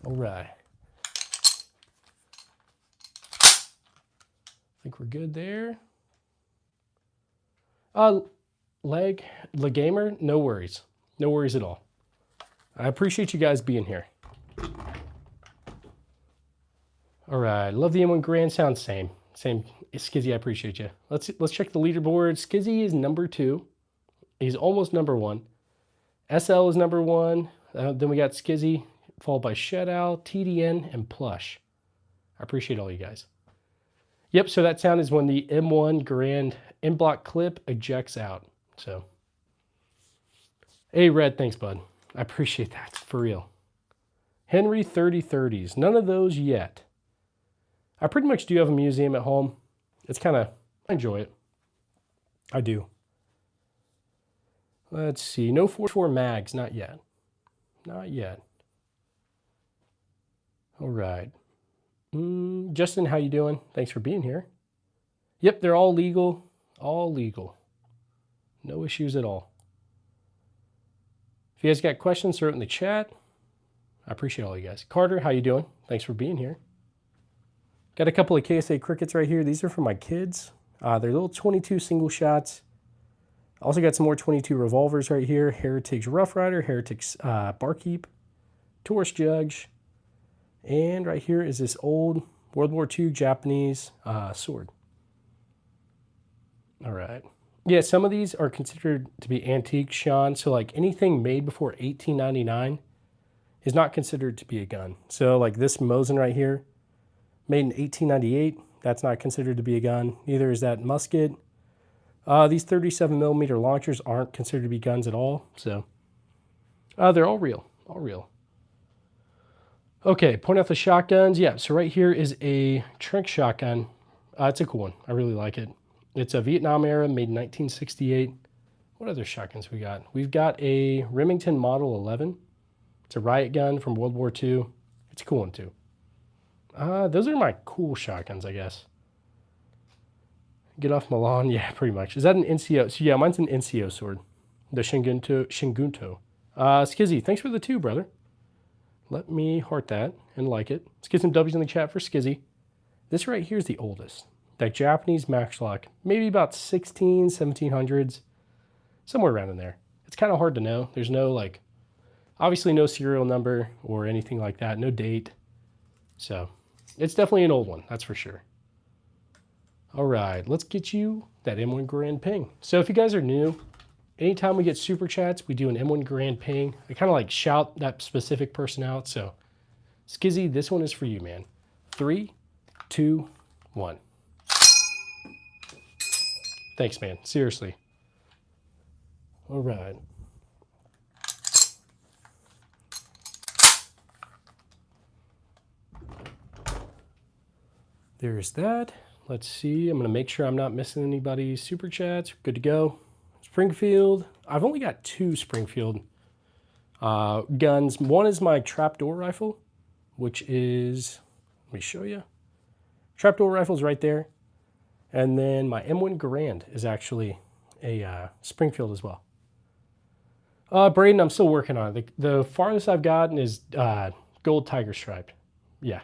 All right. I think we're good there. Legamer, no worries. No worries at all. I appreciate you guys being here. All right. Love the M1 Grand Sound. Same. Skizzy, I appreciate you. Let's check the leaderboard. Skizzy is number 2. He's almost number 1. SL is number 1. Then we got Skizzy, followed by Shedow, TDN, and Plush. I appreciate all you guys. Yep, so that sound is when the M1 Grand in-block clip ejects out. So, hey, Red, thanks, bud. I appreciate that, for real. Henry 3030s. None of those yet. I pretty much do have a museum at home. It's kind of, I enjoy it. I do. Let's see. No 4.4 mags. Not yet. Not yet. All right. Justin, how you doing? Thanks for being here. Yep, they're all legal. All legal. No issues at all. If you guys got questions, throw it in the chat. I appreciate all you guys. Carter, how you doing? Thanks for being here. Got a couple of KSA crickets right here. These are for my kids. They're little 22 single shots. Also got some more 22 revolvers right here. Heritage Rough Rider, Heritage Barkeep, Taurus Judge, and right here is this old World War II Japanese sword. All right. Yeah, some of these are considered to be antique, Sean. So like anything made before 1899 is not considered to be a gun. So like this Mosin right here, made in 1898, that's not considered to be a gun. Neither is that musket. These 37 millimeter launchers aren't considered to be guns at all. So they're all real, all real. Okay, point out the shotguns. Yeah, so right here is a Trink shotgun. It's a cool one. I really like it. It's a Vietnam era, made in 1968. What other shotguns we got? We've got a Remington Model 11. It's a riot gun from World War II. It's a cool one too. Those are my cool shotguns, I guess. Get off my lawn. Yeah, pretty much. Is that an NCO? So yeah, mine's an NCO sword. The Shingunto. Skizzy, thanks for the 2, brother. Let me heart that and like it. Let's get some W's in the chat for Skizzy. This right here is the oldest. That Japanese matchlock. Maybe about 1700s. Somewhere around in there. It's kind of hard to know. There's no, like, obviously no serial number or anything like that. No date. So, it's definitely an old one. That's for sure. All right, let's get you that M1 Grand Ping. So if you guys are new, anytime we get super chats, we do an M1 Grand Ping. I kind of like shout that specific person out. So Skizzy, this one is for you, man. 3, 2, 1. Thanks, man. Seriously. All right. There's that. Let's see. I'm going to make sure I'm not missing anybody's super chats. Good to go. Springfield. I've only got 2 Springfield guns. One is my trapdoor rifle, which is, let me show you. Trapdoor rifle's right there. And then my M1 Garand is actually a Springfield as well. Braden, I'm still working on it. The farthest I've gotten is gold tiger striped. Yeah.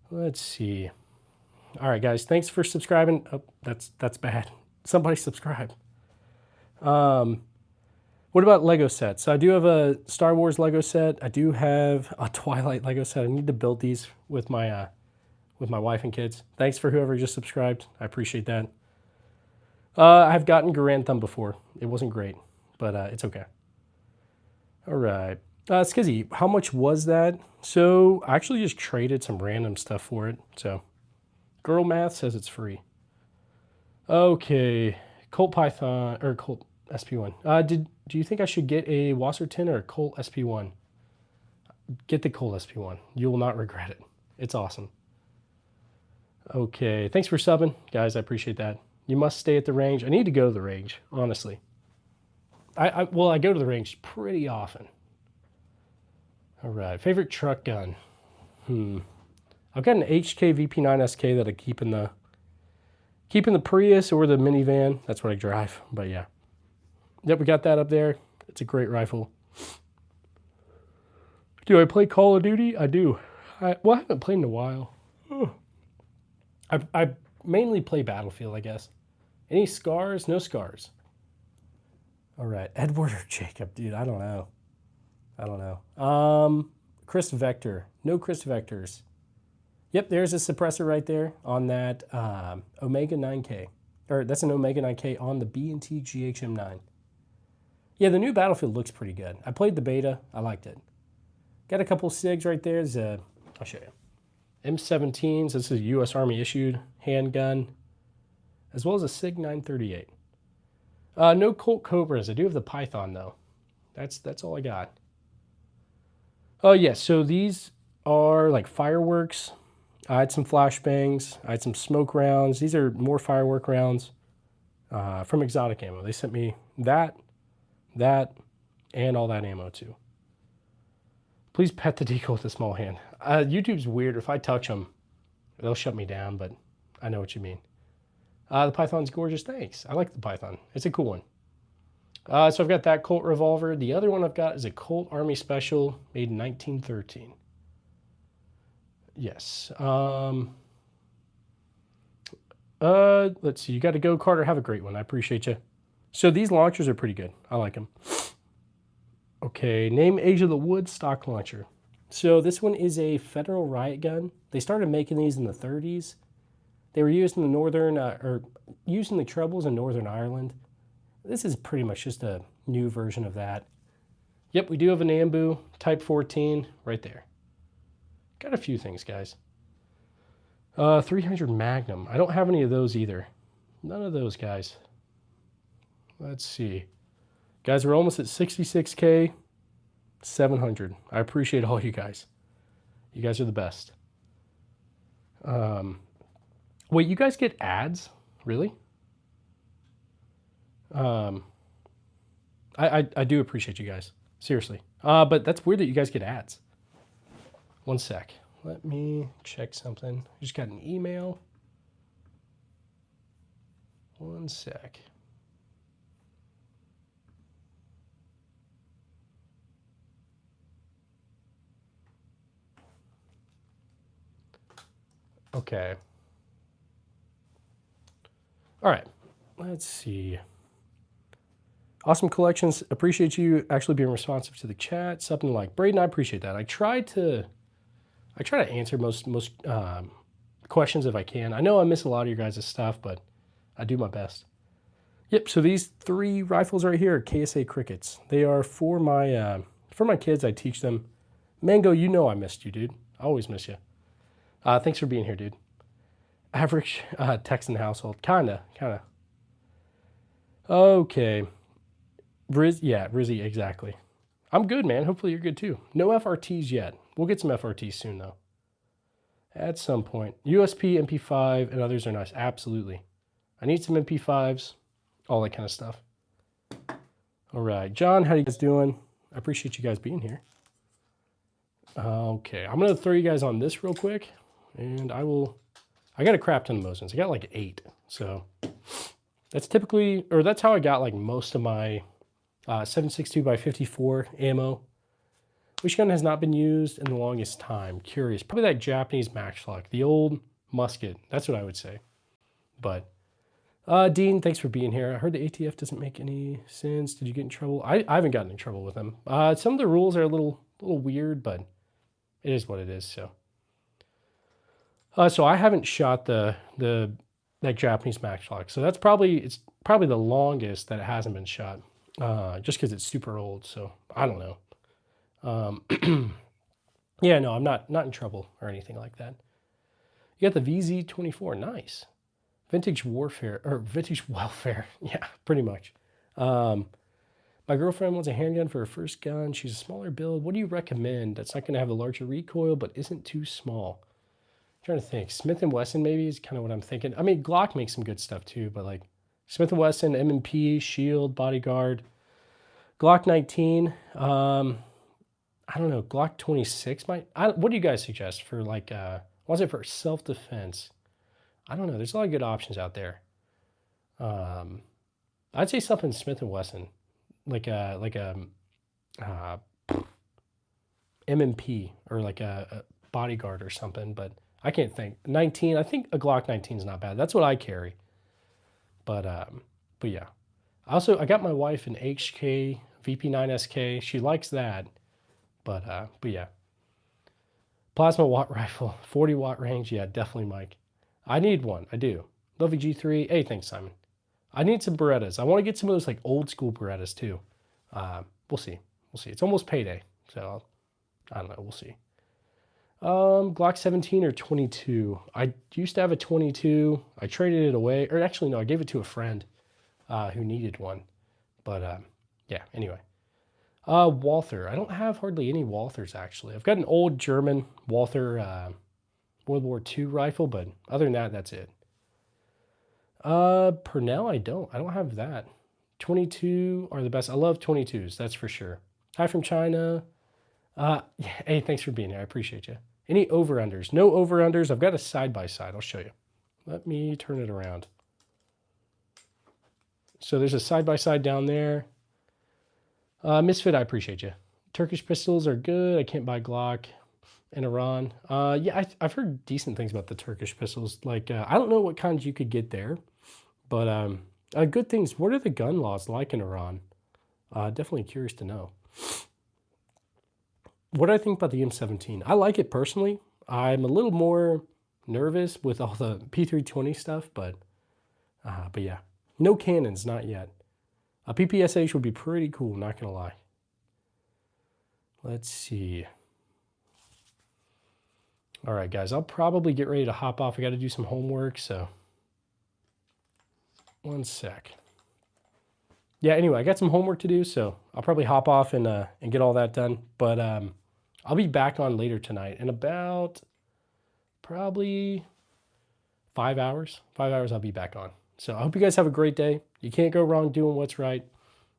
Let's see. All right, guys, thanks for subscribing. Oh, that's bad. Somebody subscribe. What about Lego sets? So I do have a Star Wars Lego set. I do have a Twilight Lego set. I need to build these with my wife and kids. Thanks for whoever just subscribed. I appreciate that. I've gotten Garantham before. It wasn't great, but it's okay. All right. Skizzy, how much was that? So I actually just traded some random stuff for it. So Girl Math says it's free. Okay. Colt Python, or Colt SP1. Do you think I should get a Wasserton or a Colt SP1? Get the Colt SP1. You will not regret it. It's awesome. Okay, thanks for subbing, guys. I appreciate that. You must stay at the range. I need to go to the range, honestly. Well, I go to the range pretty often. All right, favorite truck gun. I've got an HK VP9 SK that I keep in the Prius or the minivan. That's what I drive, but yeah. Yep, we got that up there. It's a great rifle. Do I play Call of Duty? I do. I haven't played in a while. I mainly play Battlefield, I guess. Any scars? No scars. All right, Edward or Jacob? Dude, I don't know. Chris Vector. No Chris Vectors. Yep, there's a suppressor right there on that Omega 9K. Or that's an Omega 9K on the B&T GHM9. Yeah, the new Battlefield looks pretty good. I played the beta. I liked it. Got a couple SIGs right there. I'll show you. M17s. This is a U.S. Army issued handgun, as well as a SIG 938. No Colt Cobras. I do have the Python though. That's all I got. Oh yeah, so these are like fireworks. I had some flashbangs. I had some smoke rounds. These are more firework rounds from Exotic Ammo. They sent me that, and all that ammo too. Please pet the decoy with a small hand. YouTube's weird. If I touch them, they'll shut me down, but I know what you mean. The Python's gorgeous. Thanks. I like the Python. It's a cool one. So I've got that Colt revolver. The other one I've got is a Colt Army Special made in 1913. Yes. Let's see. You got to go, Carter. Have a great one. I appreciate you. So these launchers are pretty good. I like them. Okay, name Age of the Wood stock launcher. So this one is a Federal riot gun. They started making these in the 30s. They were used in the northern, or used in the Troubles in Northern Ireland. This is pretty much just a new version of that. Yep, we do have an Ambu Type 14 right there. Got a few things, guys. 300 Magnum. I don't have any of those either. None of those, guys. Let's see. Guys, we're almost at 66K, 700. I appreciate all you guys. You guys are the best. Wait, you guys get ads? Really? I do appreciate you guys. Seriously. But that's weird that you guys get ads. One sec. Let me check something. I just got an email. One sec. Okay. All right. Let's see. Awesome collections. Appreciate you actually being responsive to the chat. Something like Braden, I appreciate that. I try to answer most questions if I can. I know I miss a lot of your guys' stuff, but I do my best. Yep. So these 3 rifles right here are KSA Crickets. They are for my kids. I teach them. Mango, you know I missed you, dude. I always miss you. Thanks for being here, dude. Average Texan household. Kinda. Okay. Rizzy, exactly. I'm good, man. Hopefully you're good too. No FRTs yet. We'll get some FRTs soon, though. At some point. USP, MP5, and others are nice. Absolutely. I need some MP5s. All that kind of stuff. All right. John, how you guys doing? I appreciate you guys being here. Okay. I'm going to throw you guys on this real quick. And I got a crap ton of Mosins. I got like 8. So that's typically, or that's how I got like most of my 7.62x54 ammo, which gun has not been used in the longest time. Curious. Probably that Japanese Matchlock, the old musket. That's what I would say. But Dean, thanks for being here. I heard the ATF doesn't make any sense. Did you get in trouble? I haven't gotten in trouble with them. Some of the rules are a little weird, but it is what it is. So I haven't shot the that Japanese matchlock. So it's probably the longest that it hasn't been shot. Just because it's super old. So I don't know. Yeah, no, I'm not in trouble or anything like that. You got the VZ24, nice. Vintage warfare, or vintage welfare. Yeah, pretty much. My girlfriend wants a handgun for her first gun. She's a smaller build. What do you recommend that's not going to have a larger recoil but isn't too small? I'm trying to think. Smith & Wesson maybe is kind of what I'm thinking. I mean, Glock makes some good stuff too, but like Smith & Wesson, M&P, Shield, Bodyguard, Glock 19. I don't know. Glock 26 might. What do you guys suggest for like? Was it for self-defense? I don't know. There's a lot of good options out there. I'd say something Smith & Wesson, like a M&P or like a Bodyguard or something. But I can't think. 19. I think a Glock 19 is not bad. That's what I carry. But yeah. I got my wife an HK VP9 SK. She likes that. But yeah. Plasma watt rifle, 40 watt range. Yeah, definitely, Mike. I need one. I do. Love G3. Hey, thanks, Simon. I need some Berettas. I want to get some of those like old school Berettas too. We'll see. We'll see. It's almost payday, so I don't know. We'll see. Glock 17 or 22. I used to have a 22. I traded it away, or actually no, I gave it to a friend who needed one. But yeah. Anyway. Walther. I don't have hardly any Walthers, actually. I've got an old German Walther World War II rifle, but other than that, that's it. Purnell, I don't have that. 22 are the best. I love 22s, that's for sure. Hi from China. Hey, thanks for being here. I appreciate you. Any over-unders? No over-unders. I've got a side-by-side. I'll show you. Let me turn it around. So there's a side-by-side down there. Misfit, I appreciate you. Turkish pistols are good. I can't buy Glock in Iran. Yeah, I've heard decent things about the Turkish pistols. Like, I don't know what kinds you could get there, but good things. What are the gun laws like in Iran? Definitely curious to know. What do I think about the M17? I like it personally. I'm a little more nervous with all the P320 stuff, but yeah. No cannons, not yet. A PPSH would be pretty cool, not gonna lie. Let's see. All right, guys, I'll probably get ready to hop off. I got to do some homework, so one sec. Yeah, anyway, I got some homework to do, so I'll probably hop off and get all that done. But I'll be back on later tonight in about probably 5 hours. 5 hours I'll be back on. So I hope you guys have a great day. You can't go wrong doing what's right.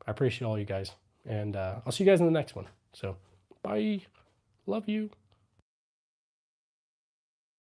I appreciate all you guys. And I'll see you guys in the next one. So bye. Love you.